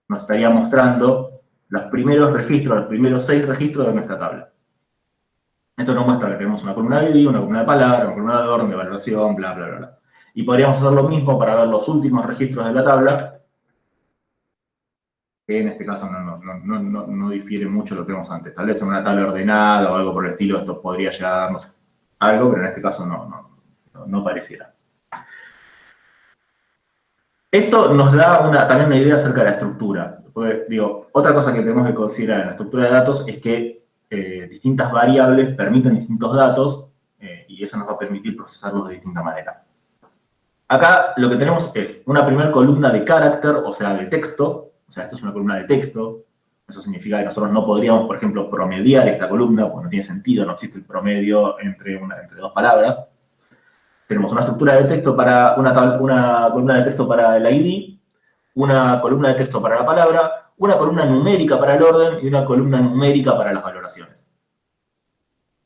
nos estaría mostrando los primeros registros, los primeros 6 registros de nuestra tabla. Esto nos muestra que tenemos una columna de ID, una columna de palabra, una columna de orden, de valoración, bla, bla, bla, bla. Y podríamos hacer lo mismo para ver los últimos registros de la tabla. que en este caso no difiere mucho de lo que vimos antes. Tal vez en una tabla ordenada o algo por el estilo esto podría llegar a darnos algo, pero en este caso no pareciera. Esto nos da también una idea acerca de la estructura. Porque, digo, otra cosa que tenemos que considerar en la estructura de datos es que distintas variables permiten distintos datos y eso nos va a permitir procesarlos de distinta manera. Acá lo que tenemos es una primera columna de carácter, o sea, de texto. O sea, esto es una columna de texto. Eso significa que nosotros no podríamos, por ejemplo, promediar esta columna, porque no tiene sentido, no existe el promedio entre dos palabras. Tenemos una estructura de texto para una columna de texto para el ID, una columna de texto para la palabra, una columna numérica para el orden y una columna numérica para las valoraciones.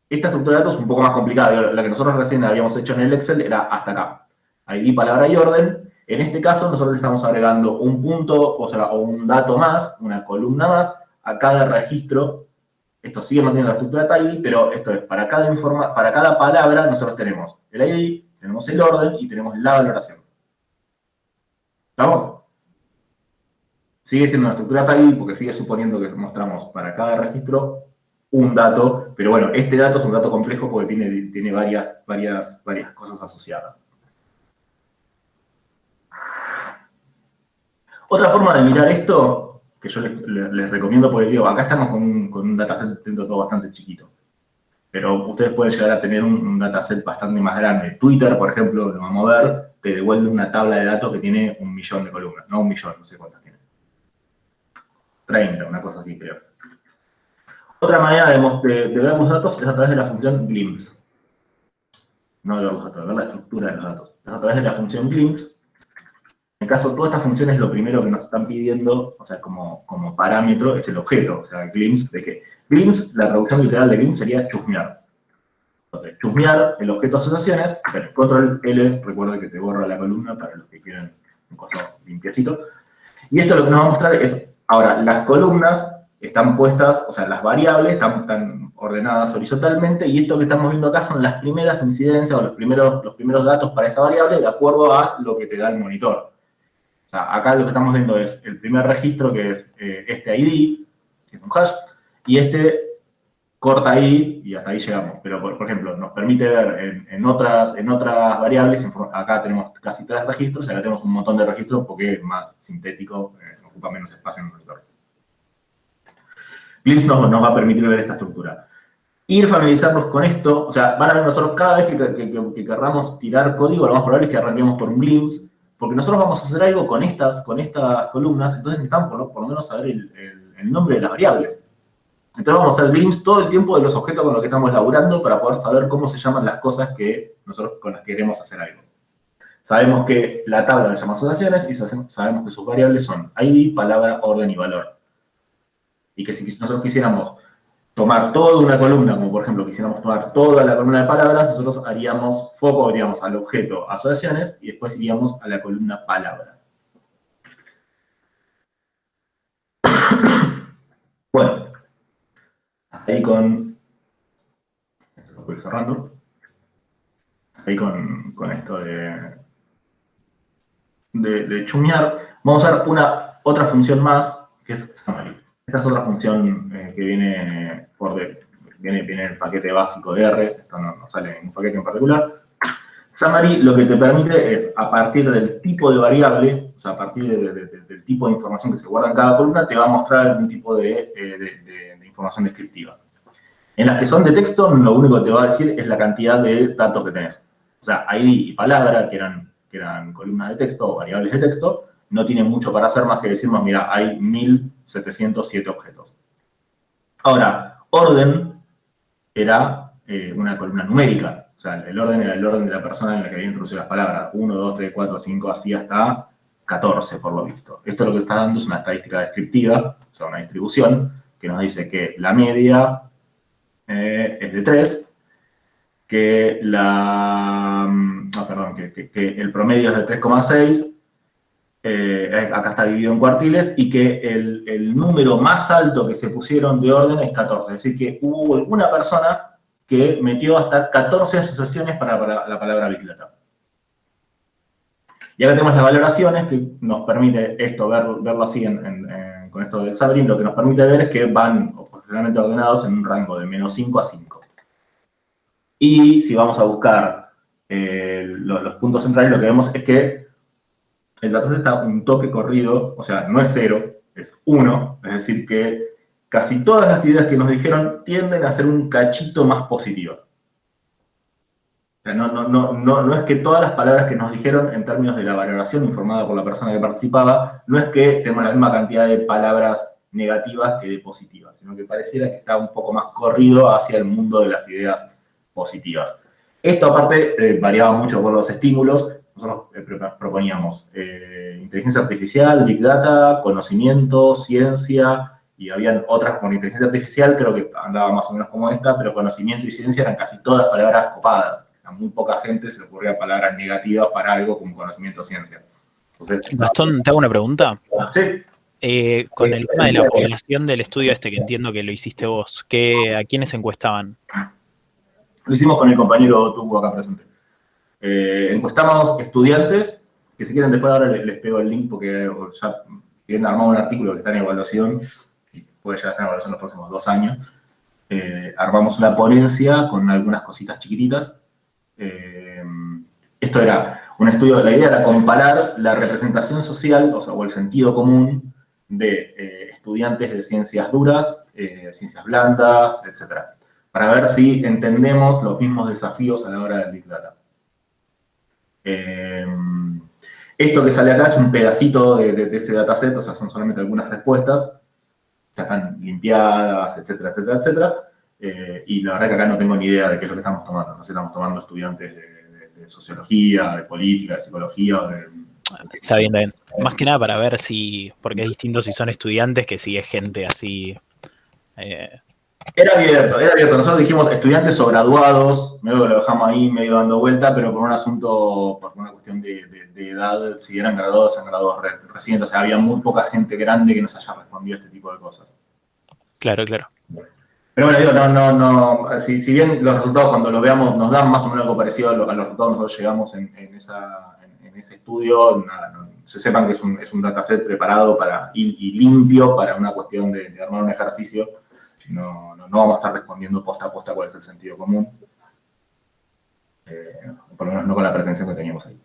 Esta estructura de datos es un poco más complicada. La que nosotros recién habíamos hecho en el Excel era hasta acá. ID, palabra y orden. En este caso, nosotros le estamos agregando un punto, o un dato más, una columna más, a cada registro. Esto sigue manteniendo la estructura de ID, pero esto es, para cada palabra, nosotros tenemos el ID, tenemos el orden y tenemos la valoración. ¿Estamos? Sigue siendo una estructura de ID porque sigue suponiendo que mostramos para cada registro un dato, pero bueno, este dato es un dato complejo porque tiene varias cosas asociadas. Otra forma de mirar esto, que yo les recomiendo, porque digo, acá estamos con un dataset dentro de todo bastante chiquito. Pero ustedes pueden llegar a tener un dataset bastante más grande. Twitter, por ejemplo, lo vamos a ver, te devuelve una tabla de datos que tiene 1.000.000 de columnas. No 1.000.000, no sé cuántas tiene. 30, una cosa así, creo. Otra manera de ver los datos es a través de la función glimpse. No de ver los datos, de ver la estructura de los datos. Es a través de la función glimpse. En el caso, todas estas funciones, lo primero que nos están pidiendo, o sea, como parámetro, es el objeto. O sea, glimpse, ¿de qué? Glimpse, la traducción literal de glimpse sería chusmear. Entonces, chusmear el objeto asociaciones, pero control L, recuerda que te borra la columna para los que quieren un costo limpiecito. Y esto lo que nos va a mostrar es, ahora, las columnas están puestas, o sea, las variables están ordenadas horizontalmente, y esto que estamos viendo acá son las primeras incidencias o los primeros datos para esa variable de acuerdo a lo que te da el monitor. O sea, acá lo que estamos viendo es el primer registro, que es este ID, que es un hash, y este corta ID, y hasta ahí llegamos. Pero, por ejemplo, nos permite ver en otras variables, acá tenemos casi 3 registros, acá tenemos un montón de registros porque es más sintético, ocupa menos espacio en el monitor. Glimpse nos va a permitir ver esta estructura. Familiarizarnos con esto, o sea, van a ver nosotros cada vez que querramos tirar código, lo más probable es que arranquemos por un glimpse, porque nosotros vamos a hacer algo con estas columnas, entonces necesitamos por lo menos saber el nombre de las variables. Entonces vamos a hacer glimpse todo el tiempo de los objetos con los que estamos laburando para poder saber cómo se llaman las cosas con las que queremos hacer algo. Sabemos que la tabla se llama asociaciones y sabemos que sus variables son ID, palabra, orden y valor. Y que si nosotros quisiéramos tomar toda una columna, como por ejemplo quisiéramos tomar toda la columna de palabras, nosotros haríamos foco, iríamos al objeto asociaciones y después iríamos a la columna palabras. Bueno, ahí lo voy cerrando. Ahí con esto de chumear, vamos a ver otra función más, que es summary. Esta es otra función que viene en el paquete básico de R, esto no sale en un paquete en particular. Summary lo que te permite es, a partir del tipo de variable, o sea, a partir del tipo de información que se guarda en cada columna, te va a mostrar algún tipo de información descriptiva. En las que son de texto, lo único que te va a decir es la cantidad de datos que tenés. O sea, ID y palabra, que eran columnas de texto o variables de texto, no tienen mucho para hacer más que decirnos, mira, hay 1707 objetos. Ahora, orden era una columna numérica. O sea, el orden era el orden de la persona en la que había introducido las palabras. 1, 2, 3, 4, 5, así hasta 14, por lo visto. Esto lo que está dando es una estadística descriptiva, o sea, una distribución, que nos dice que la media es de 3, que el promedio es de 3,6, acá está dividido en cuartiles, y que el número más alto que se pusieron de orden es 14. Es decir, que hubo una persona que metió hasta 14 asociaciones para la palabra Big Data. Y acá tenemos las valoraciones, que nos permite esto, verlo así con esto del Sabrin, lo que nos permite ver es que van generalmente ordenados en un rango de -5 a 5. Y si vamos a buscar los puntos centrales, lo que vemos es que el dataset está un toque corrido, o sea, no es 0, es 1, es decir que casi todas las ideas que nos dijeron tienden a ser un cachito más positivas. O sea, no es que todas las palabras que nos dijeron en términos de la valoración informada por la persona que participaba, no es que tenemos la misma cantidad de palabras negativas que de positivas, sino que pareciera que está un poco más corrido hacia el mundo de las ideas positivas. Esto aparte variaba mucho por los estímulos. Nosotros proponíamos inteligencia artificial, big data, conocimiento, ciencia, y habían otras como inteligencia artificial, creo que andaba más o menos como esta, pero conocimiento y ciencia eran casi todas palabras copadas. A muy poca gente se le ocurría palabras negativas para algo como conocimiento o ciencia. Entonces, Gastón, te hago una pregunta. Sí. Con el tema de la población del estudio este, que entiendo que lo hiciste vos, ¿a quiénes encuestaban? Lo hicimos con el compañero Tubo acá presente. Encuestamos estudiantes, que si quieren después ahora les pego el link porque ya tienen armado un artículo que está en evaluación, y puede llegar a estar en evaluación los próximos 2 años. Armamos una ponencia con algunas cositas chiquititas. Esto era un estudio, la idea era comparar la representación social, o el sentido común de estudiantes de ciencias duras, ciencias blandas, etc. Para ver si entendemos los mismos desafíos a la hora del Big Data. Esto que sale acá es un pedacito de ese dataset, o sea, son solamente algunas respuestas, ya están limpiadas, etcétera, etcétera, etcétera. Y la verdad que acá no tengo ni idea de qué es lo que estamos tomando. No sé si estamos tomando estudiantes de sociología, de política, de psicología, o de... Está bien, está bien. Más que nada para ver si, porque es distinto si son estudiantes que si es gente así. Era abierto. Nosotros dijimos estudiantes o graduados, medio que lo dejamos ahí medio dando vuelta, pero por un asunto, por una cuestión de edad, si eran graduados, eran graduados recientes. O sea, había muy poca gente grande que nos haya respondido a este tipo de cosas. Claro. Pero bueno, digo, si bien los resultados cuando lo veamos nos dan más o menos algo parecido a los resultados que nosotros llegamos en ese estudio, se sepan que es un dataset preparado y limpio para una cuestión de armar un ejercicio. No vamos a estar respondiendo posta a posta cuál es el sentido común. Por lo menos no con la pretensión que teníamos ahí.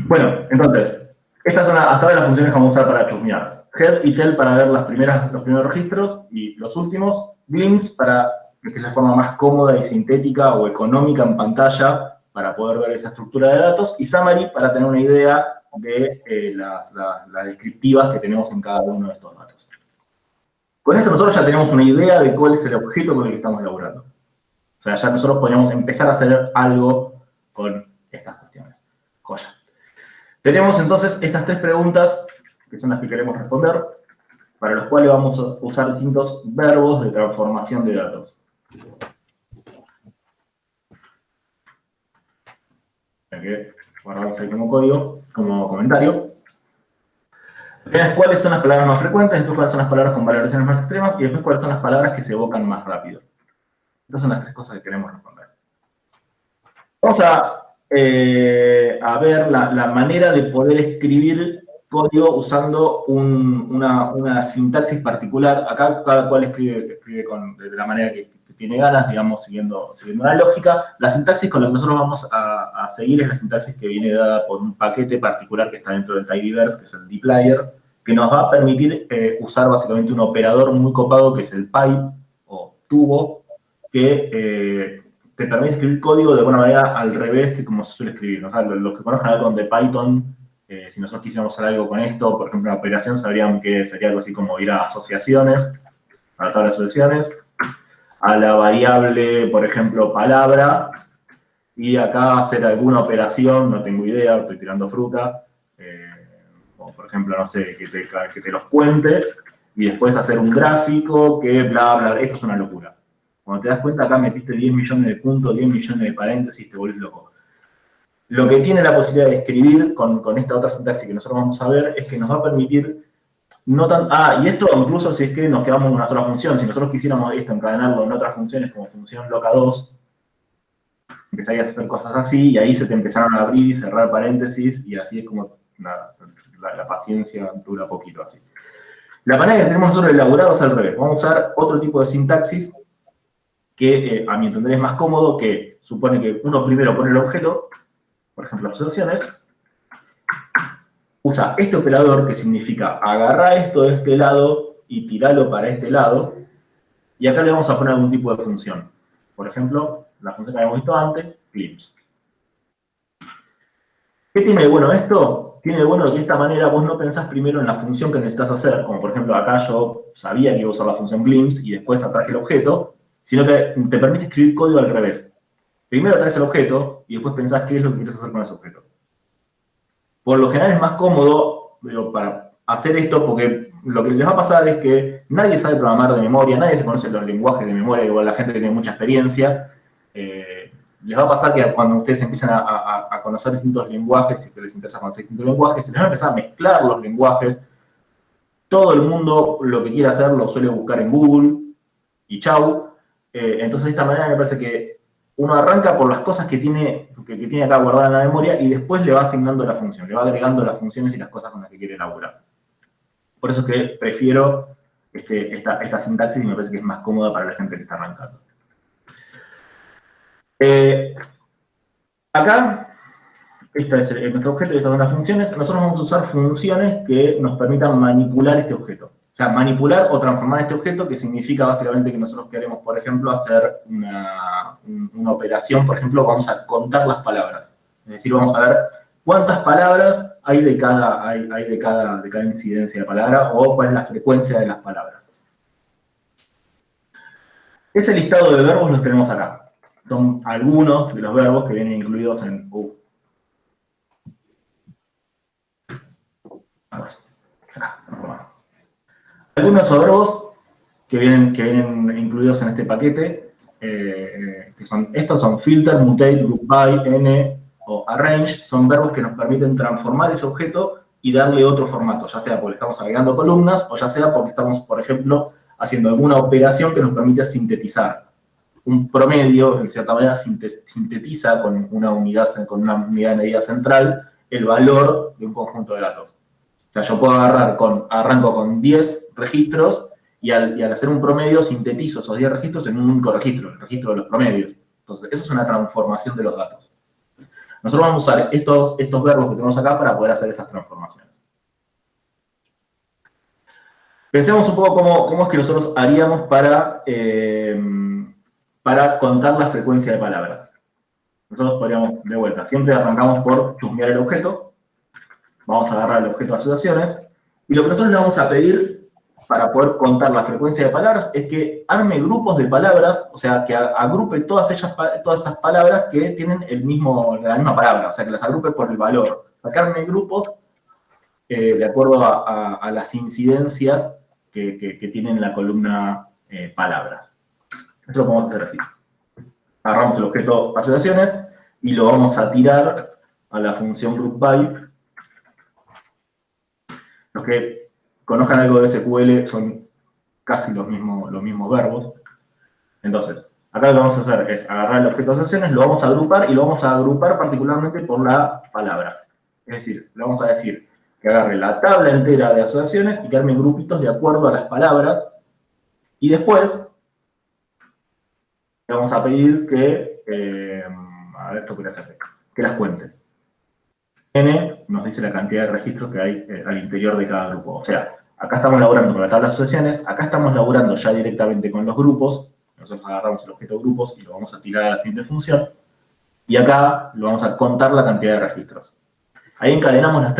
Bueno, entonces, estas son hasta ahora las funciones que vamos a usar para chusmear. Head y Tail para ver los primeros registros y los últimos. Glimpse para que es la forma más cómoda y sintética o económica en pantalla para poder ver esa estructura de datos. Y Summary para tener una idea de las descriptivas que tenemos en cada uno de estos datos. Con esto nosotros ya tenemos una idea de cuál es el objeto con el que estamos elaborando. O sea, ya nosotros podríamos empezar a hacer algo con estas cuestiones. Joya. Tenemos entonces estas 3 preguntas, que son las que queremos responder, para los cuales vamos a usar distintos verbos de transformación de datos. Que guardamos ahí como código, como comentario. ¿Cuáles son las palabras más frecuentes? Después, ¿cuáles son las palabras con valoraciones más extremas? Y después, ¿cuáles son las palabras que se evocan más rápido? Estas son las 3 cosas que queremos responder. Vamos a ver la manera de poder escribir código usando una sintaxis particular. Acá cada cual escribe de la manera que tiene ganas, digamos, siguiendo una lógica. La sintaxis con la que nosotros vamos a seguir es la sintaxis que viene dada por un paquete particular que está dentro del tidyverse, que es el dplyr, que nos va a permitir usar básicamente un operador muy copado que es el pipe o tubo, que te permite escribir código de alguna manera al revés que como se suele escribir. O sea, los que conozcan algo de Python, si nosotros quisiéramos hacer algo con esto, por ejemplo, una operación, sabrían que sería algo así como ir a asociaciones, a la tabla de asociaciones, a la variable, por ejemplo, palabra, y acá hacer alguna operación, no tengo idea, estoy tirando fruta, o por ejemplo, no sé, que te los cuente, y después hacer un gráfico que bla, bla, esto es una locura. Cuando te das cuenta, acá metiste 10 millones de puntos, 10 millones de paréntesis, te volvés loco. Lo que tiene la posibilidad de escribir con esta otra sintaxis que nosotros vamos a ver es que nos va a permitir y esto incluso si es que nos quedamos en una sola función. Si nosotros quisiéramos esto encadenarlo en otras funciones como función loca2, empezarías a hacer cosas así y ahí se te empezaron a abrir y cerrar paréntesis y así es como, nada, la paciencia dura poquito así. La manera que tenemos nosotros de elaborar es al revés. Vamos a usar otro tipo de sintaxis que a mi entender es más cómodo, que supone que uno primero pone el objeto, por ejemplo, abstracciones, usa este operador que significa agarrar esto de este lado y tirarlo para este lado, y acá le vamos a poner algún tipo de función. Por ejemplo, la función que habíamos visto antes, glimpse. ¿Qué tiene de bueno esto? Tiene de bueno que de esta manera vos no pensás primero en la función que necesitas hacer, como por ejemplo acá yo sabía que iba a usar la función glimpse y después atraje el objeto, sino que te permite escribir código al revés. Primero traes el objeto y después pensás qué es lo que quieres hacer con ese objeto. Por lo general es más cómodo, digo, para hacer esto, porque lo que les va a pasar es que nadie sabe programar de memoria, nadie se conoce los lenguajes de memoria, igual la gente que tiene mucha experiencia. Les va a pasar que cuando ustedes empiezan a conocer distintos lenguajes, y que les interesa conocer distintos lenguajes, se les va a empezar a mezclar los lenguajes. Todo el mundo lo que quiere hacer lo suele buscar en Google, y chau. Entonces de esta manera me parece que uno arranca por las cosas que tiene acá guardadas en la memoria y después le va asignando la función, le va agregando las funciones y las cosas con las que quiere elaborar. Por eso es que prefiero esta sintaxis y me parece que es más cómoda para la gente que está arrancando. Acá, este es nuestro objeto y estas son las funciones. Nosotros vamos a usar funciones que nos permitan manipular este objeto. O sea, manipular o transformar este objeto, que significa básicamente que nosotros queremos, por ejemplo, hacer una operación. Por ejemplo, vamos a contar las palabras. Es decir, vamos a ver cuántas palabras hay de cada incidencia de palabra o cuál es la frecuencia de las palabras. Ese listado de verbos los tenemos acá. Son algunos de los verbos que vienen incluidos en algunos verbos que vienen incluidos en este paquete, estos son filter, mutate, group by, n o arrange, son verbos que nos permiten transformar ese objeto y darle otro formato, ya sea porque estamos agregando columnas o ya sea porque estamos, por ejemplo, haciendo alguna operación que nos permite sintetizar. Un promedio, en cierta manera, sintetiza con una unidad de medida central el valor de un conjunto de datos. O sea, yo puedo arranco con 10 registros y al hacer un promedio sintetizo esos 10 registros en un único registro, el registro de los promedios. Entonces, eso es una transformación de los datos. Nosotros vamos a usar estos verbos que tenemos acá para poder hacer esas transformaciones. Pensemos un poco cómo es que nosotros haríamos para contar la frecuencia de palabras. Nosotros podríamos, de vuelta, siempre arrancamos por chusmear el objeto. Vamos a agarrar el objeto de asociaciones. Y lo que nosotros le vamos a pedir para poder contar la frecuencia de palabras es que arme grupos de palabras, o sea, que agrupe todas esas palabras que tienen la misma palabra, o sea, que las agrupe por el valor. Que arme grupos de acuerdo a las incidencias que tienen la columna palabras. Esto lo podemos hacer así. Agarramos el objeto asociaciones y lo vamos a tirar a la función group by. Los que conozcan algo de SQL son casi los mismos verbos. Entonces, acá lo que vamos a hacer es agarrar el objeto de asociaciones, lo vamos a agrupar y lo vamos a agrupar particularmente por la palabra. Es decir, le vamos a decir que agarre la tabla entera de asociaciones y que arme grupitos de acuerdo a las palabras. Y después le vamos a pedir que, que las cuente. N nos dice la cantidad de registros que hay al interior de cada grupo. O sea, acá estamos laburando con la tabla de asociaciones, acá estamos laburando ya directamente con los grupos. Nosotros agarramos el objeto grupos y lo vamos a tirar a la siguiente función. Y acá lo vamos a contar la cantidad de registros. Ahí encadenamos las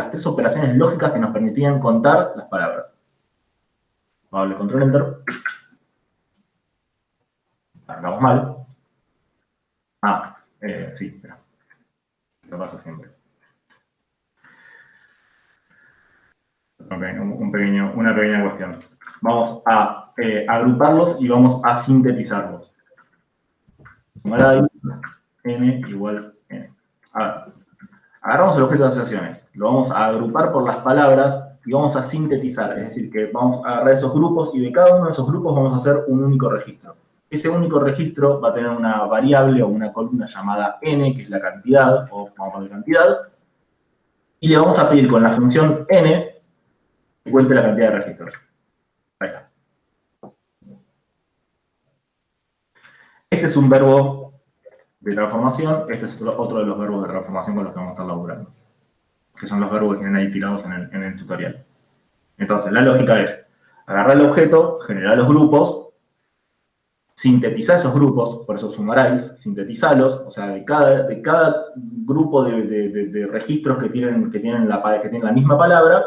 tres operaciones lógicas que nos permitían contar las palabras. Vamos a darle control enter. Arrancamos mal. Sí, espera. Lo pasa siempre. Okay, una pequeña cuestión. Vamos a agruparlos y vamos a sintetizarlos. Sumar ahí, n igual n. Agarramos el objeto de asociaciones, lo vamos a agrupar por las palabras y vamos a sintetizar. Es decir, que vamos a agarrar esos grupos y de cada uno de esos grupos vamos a hacer un único registro. Ese único registro va a tener una variable o una columna llamada n, que es la cantidad, o vamos a poner cantidad. y le vamos a pedir con la función n que cuente la cantidad de registros. Ahí está. Este es un verbo de transformación, este es otro de los verbos de transformación con los que vamos a estar laburando, que son los verbos que tienen ahí tirados en el tutorial. Entonces, la lógica es agarrar el objeto, generar los grupos, sintetizar esos grupos, por eso sumaráis, sintetizarlos, o sea, de cada grupo de registros que tienen la misma palabra,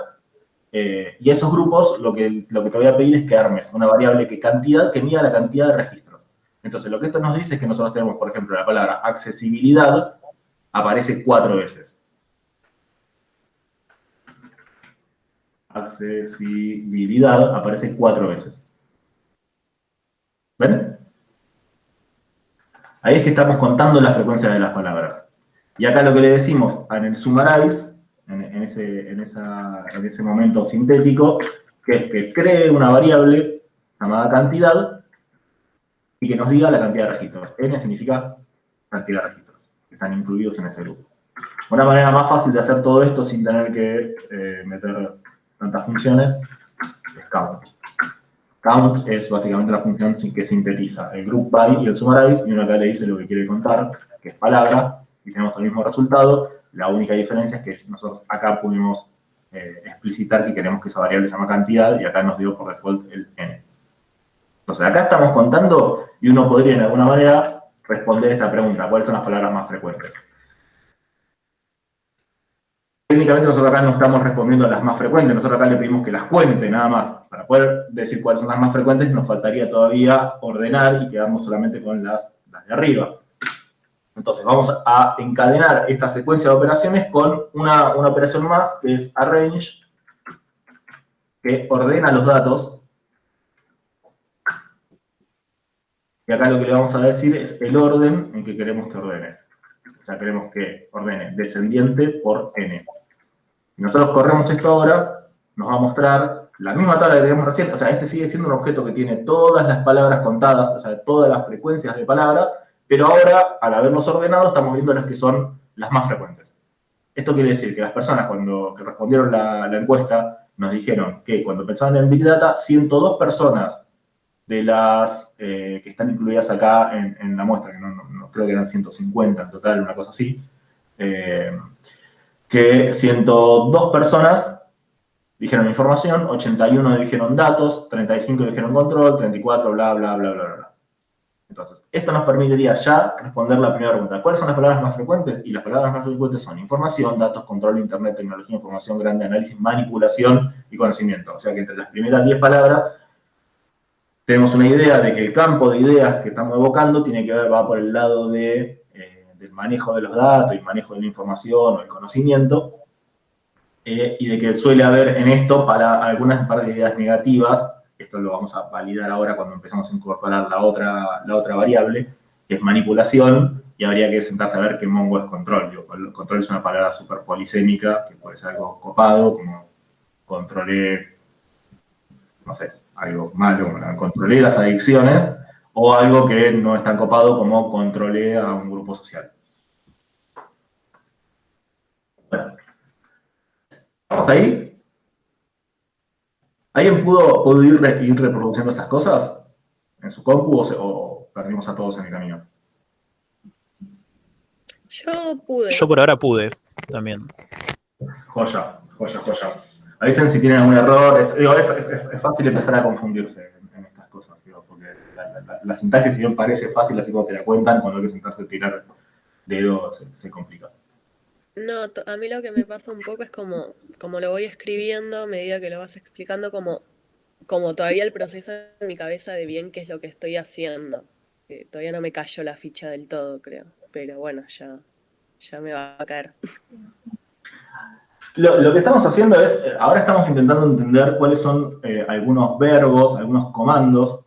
y esos grupos lo que te voy a pedir es que armes una variable que mida la cantidad de registros. Entonces, lo que esto nos dice es que nosotros tenemos, por ejemplo, la palabra accesibilidad aparece 4 veces. Accesibilidad aparece 4 veces. ¿Ven? Ahí es que estamos contando la frecuencia de las palabras. Y acá lo que le decimos en el summarize, en ese momento sintético, que es que cree una variable llamada cantidad y que nos diga la cantidad de registros. N significa cantidad de registros que están incluidos en este grupo. Una manera más fácil de hacer todo esto sin tener que meter tantas funciones es count. Count es básicamente la función que sintetiza el group by y el summarize, y uno acá le dice lo que quiere contar, que es palabra, y tenemos el mismo resultado. La única diferencia es que nosotros acá pudimos explicitar que queremos que esa variable se llama cantidad, y acá nos dio por default el n. Entonces, acá estamos contando, y uno podría, de alguna manera, responder esta pregunta: ¿cuáles son las palabras más frecuentes? Técnicamente nosotros acá no estamos respondiendo a las más frecuentes, nosotros acá le pedimos que las cuente, nada más. Para poder decir cuáles son las más frecuentes, nos faltaría todavía ordenar y quedarnos solamente con las de arriba. Entonces, vamos a encadenar esta secuencia de operaciones con una operación más, que es arrange, que ordena los datos. Y acá lo que le vamos a decir es el orden en que queremos que ordene. O sea, queremos que ordene descendiente por n. Si nosotros corremos esto ahora, nos va a mostrar la misma tabla que teníamos recién. O sea, este sigue siendo un objeto que tiene todas las palabras contadas, o sea, todas las frecuencias de palabra, pero ahora, al haberlos ordenado, estamos viendo las que son las más frecuentes. Esto quiere decir que las personas que respondieron la encuesta nos dijeron que cuando pensaban en Big Data, 102 personas de las que están incluidas acá en la muestra, que no creo que eran 150 en total, una cosa así, que 102 personas dijeron información, 81 dijeron datos, 35 dijeron control, 34 bla, bla, bla, bla, bla. Entonces, esto nos permitiría ya responder la primera pregunta. ¿Cuáles son las palabras más frecuentes? Y las palabras más frecuentes son información, datos, control, internet, tecnología, información, grande, análisis, manipulación y conocimiento. O sea que entre las primeras 10 palabras tenemos una idea de que el campo de ideas que estamos evocando tiene que ver, va por el lado del manejo de los datos y manejo de la información o el conocimiento, y de que suele haber en esto para algunas par de ideas negativas. Esto lo vamos a validar ahora cuando empezamos a incorporar la otra variable, que es manipulación, y habría que sentarse a ver qué mongo es control. Control es una palabra súper polisémica, que puede ser algo copado, como controlé, no sé, algo malo, como controlé las adicciones, o algo que no es tan copado como controlé a un grupo social. Bueno, ¿estamos ahí? ¿Alguien pudo ir reproduciendo estas cosas en su compu o perdimos a todos en el camino? Yo pude. Yo por ahora pude también. Joya, joya, joya. Avisen si tienen algún error. Es fácil empezar a confundirse en estas cosas, porque la sintaxis, si bien parece fácil, así como te la cuentan, cuando hay que sentarse a tirar dedos se complica. No, a mí lo que me pasa un poco es como lo voy escribiendo a medida que lo vas explicando, como todavía el proceso en mi cabeza de bien qué es lo que estoy haciendo. Que todavía no me cayó la ficha del todo, creo. Pero bueno, ya me va a caer. Lo que estamos haciendo es, ahora estamos intentando entender cuáles son algunos verbos, algunos comandos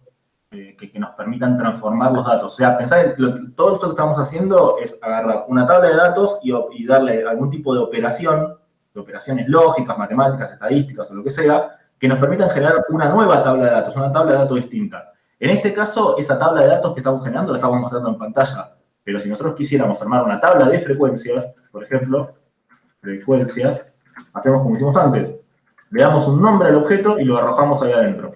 que nos permitan transformar los datos. O sea, pensar que todo esto que estamos haciendo es agarrar una tabla de datos y darle algún tipo de operación, de operaciones lógicas, matemáticas, estadísticas o lo que sea, que nos permitan generar una nueva tabla de datos, una tabla de datos distinta. En este caso, esa tabla de datos que estamos generando la estamos mostrando en pantalla, pero si nosotros quisiéramos armar una tabla de frecuencias, por ejemplo, frecuencias, hacemos como hicimos antes. Le damos un nombre al objeto y lo arrojamos ahí adentro.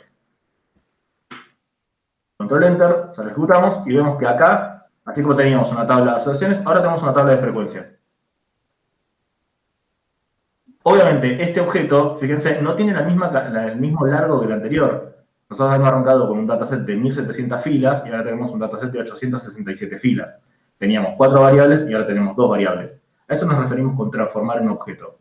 Control Enter, se lo ejecutamos y vemos que acá, así como teníamos una tabla de asociaciones, ahora tenemos una tabla de frecuencias. Obviamente, este objeto, fíjense, no tiene el mismo largo que el anterior. Nosotros hemos arrancado con un dataset de 1700 filas y ahora tenemos un dataset de 867 filas. Teníamos 4 variables y ahora tenemos 2 variables. A eso nos referimos con transformar un objeto.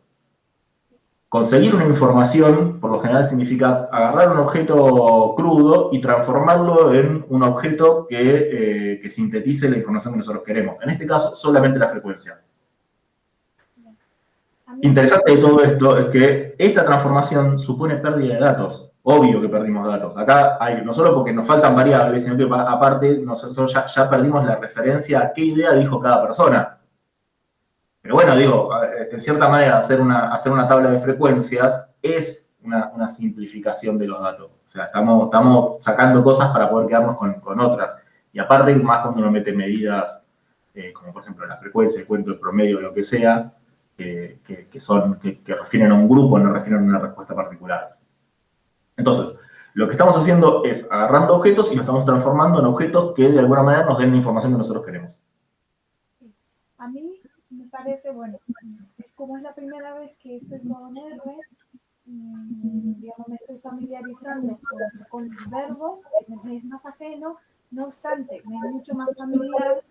Conseguir una información, por lo general, significa agarrar un objeto crudo y transformarlo en un objeto que sintetice la información que nosotros queremos. En este caso, solamente la frecuencia. Interesante de todo esto es que esta transformación supone pérdida de datos. Obvio que perdimos datos. Acá hay, no solo porque nos faltan variables, sino que aparte nosotros ya perdimos la referencia a qué idea dijo cada persona. Pero bueno, digo, en cierta manera hacer una tabla de frecuencias es una simplificación de los datos. O sea, estamos sacando cosas para poder quedarnos con otras. Y aparte, más cuando uno mete medidas, como por ejemplo la frecuencia, el cuento, el promedio, lo que sea, que refieren a un grupo, no refieren a una respuesta particular. Entonces, lo que estamos haciendo es agarrando objetos y los estamos transformando en objetos que de alguna manera nos den la información que nosotros queremos. A mí me parece, bueno, como es la primera vez que estoy con R, digamos, me estoy familiarizando con los verbos, me es más ajeno, no obstante, me es mucho más familiar,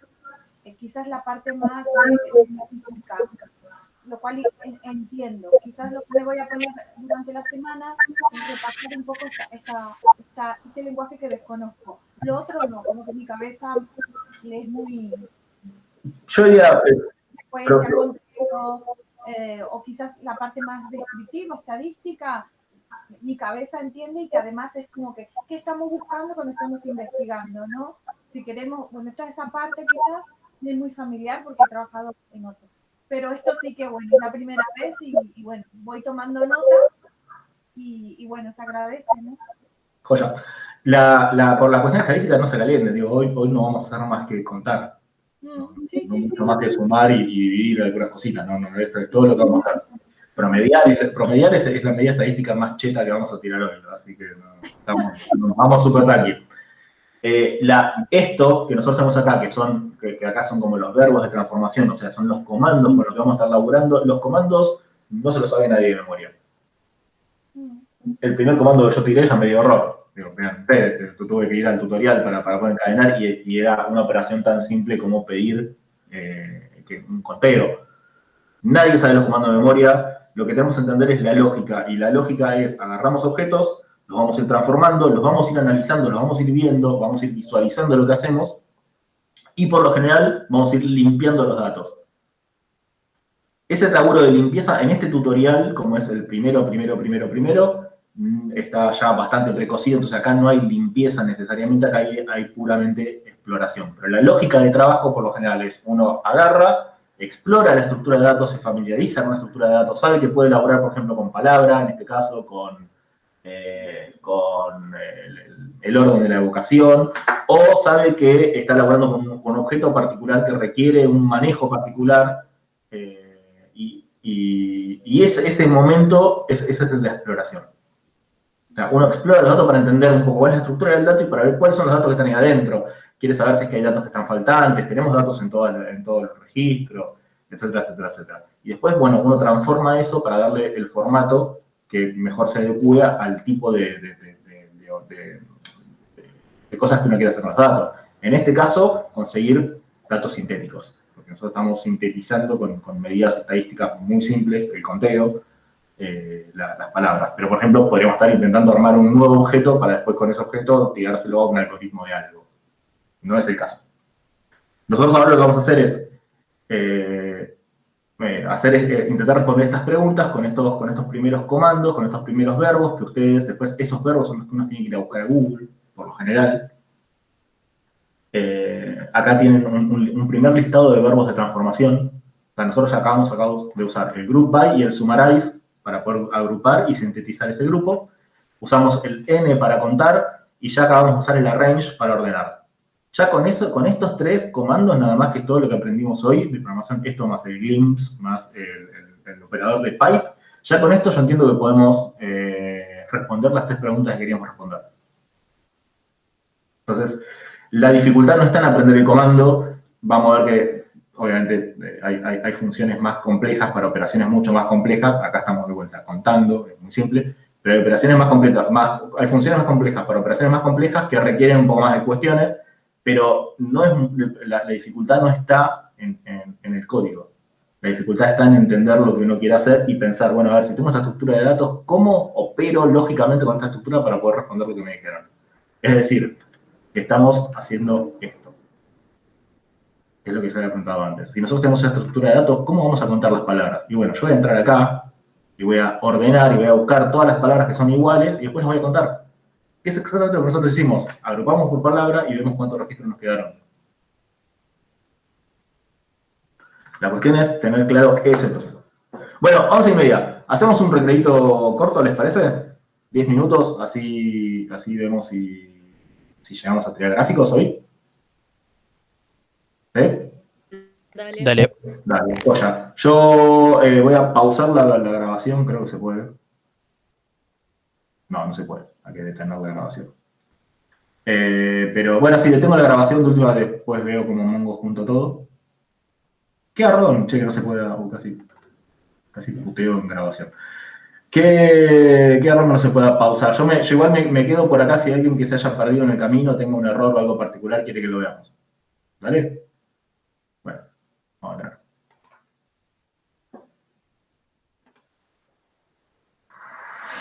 quizás la parte más física, lo cual entiendo. Quizás lo que me voy a poner durante la semana es repasar un poco este lenguaje que desconozco. Lo otro no, como que mi cabeza le es muy... Yo diría... frecuencia, contenido, o quizás la parte más descriptiva, estadística, mi cabeza entiende y que además es como que, ¿qué estamos buscando cuando estamos investigando, no? Si queremos, bueno, toda esa parte quizás no es muy familiar porque he trabajado en otro. Pero esto sí que, bueno, es la primera vez y bueno, voy tomando nota y bueno, se agradece, ¿no? Joya. Por la cuestión estadística no se caliente, digo, hoy no vamos a hacer más que contar. Sí, más que sumar y dividir algunas cositas, no, esto es todo lo que vamos a hacer. Promediar es la medida estadística más cheta que vamos a tirar hoy, ¿no? Así que nos vamos súper tranquilos. Esto que nosotros tenemos acá, que acá son como los verbos de transformación, o sea, son los comandos con los que vamos a estar laburando. Los comandos no se los sabe nadie de memoria. El primer comando que yo tiré ya me dio error. Digo, tuve que ir al tutorial para poder encadenar y era una operación tan simple como pedir un conteo. Nadie sabe los comandos de memoria. Lo que tenemos que entender es la lógica, y la lógica es agarramos objetos, los vamos a ir transformando, los vamos a ir analizando, los vamos a ir viendo, vamos a ir visualizando lo que hacemos, y por lo general vamos a ir limpiando los datos. Ese laburo de limpieza en este tutorial, como es el primero, está ya bastante precocido, entonces acá no hay limpieza necesariamente, acá hay puramente exploración. Pero la lógica de trabajo, por lo general, es uno agarra, explora la estructura de datos, se familiariza con la estructura de datos, sabe que puede elaborar, por ejemplo, con palabra, en este caso con el orden de la evocación, o sabe que está elaborando con un objeto particular que requiere un manejo particular, y ese momento, esa es la exploración. O sea, uno explora los datos para entender un poco cuál es la estructura del dato y para ver cuáles son los datos que están ahí adentro. Quiere saber si es que hay datos que están faltantes, tenemos datos en todos los registros, etcétera, etcétera, etcétera. Y después, bueno, uno transforma eso para darle el formato que mejor se adecue al tipo de cosas que uno quiere hacer con los datos. En este caso, conseguir datos sintéticos, porque nosotros estamos sintetizando con medidas estadísticas muy simples, el conteo, las palabras. Pero, por ejemplo, podríamos estar intentando armar un nuevo objeto para después con ese objeto tirárselo a un algoritmo de algo. No es el caso. Nosotros ahora lo que vamos a hacer es intentar responder estas preguntas con estos primeros comandos, con estos primeros verbos, que ustedes después, esos verbos son los que uno tiene que ir a buscar a Google, por lo general. Acá tienen un primer listado de verbos de transformación. O sea, nosotros ya acabamos de usar el group by y el summarize para poder agrupar y sintetizar ese grupo. Usamos el n para contar y ya acabamos de usar el arrange para ordenar. Ya con estos tres comandos, nada más que todo lo que aprendimos hoy de programación, esto más el glimpse, más el operador de pipe, Ya con esto yo entiendo que podemos responder las 3 preguntas que queríamos responder. Entonces, la dificultad no está en aprender el comando. Vamos a ver que, obviamente, hay funciones más complejas para operaciones mucho más complejas. Acá estamos de vuelta contando, es muy simple. Pero hay operaciones más complejas, hay funciones más complejas para operaciones más complejas que requieren un poco más de cuestiones, pero no es, la dificultad no está en el código. La dificultad está en entender lo que uno quiere hacer y pensar, bueno, a ver, si tengo esta estructura de datos, ¿cómo opero lógicamente con esta estructura para poder responder lo que me dijeron? Es decir, estamos haciendo esto. Es lo que yo había preguntado antes. Si nosotros tenemos esta estructura de datos, ¿cómo vamos a contar las palabras? Y bueno, yo voy a entrar acá y voy a ordenar y voy a buscar todas las palabras que son iguales y después las voy a contar. ¿Qué es exactamente lo que nosotros hicimos? Agrupamos por palabra y vemos cuántos registros nos quedaron. La cuestión es tener claro ese proceso. Bueno, 11:30. Hacemos un recreito corto, ¿les parece? 10 minutos, así vemos si llegamos a tirar gráficos hoy. ¿Sí? Dale. Dale. Dale, joya. Yo voy a pausar la grabación, creo que se puede. No, no se puede. Hay que detener la grabación. Pero bueno, si detengo la grabación de última, después veo como Mongo junto todo. ¿Qué error? Che, que no se puede, casi puteo en grabación. ¿Qué error no se pueda pausar? Yo igual me quedo por acá si alguien que se haya perdido en el camino tenga un error o algo particular, quiere que lo veamos. ¿Vale? Bueno, vamos a ver.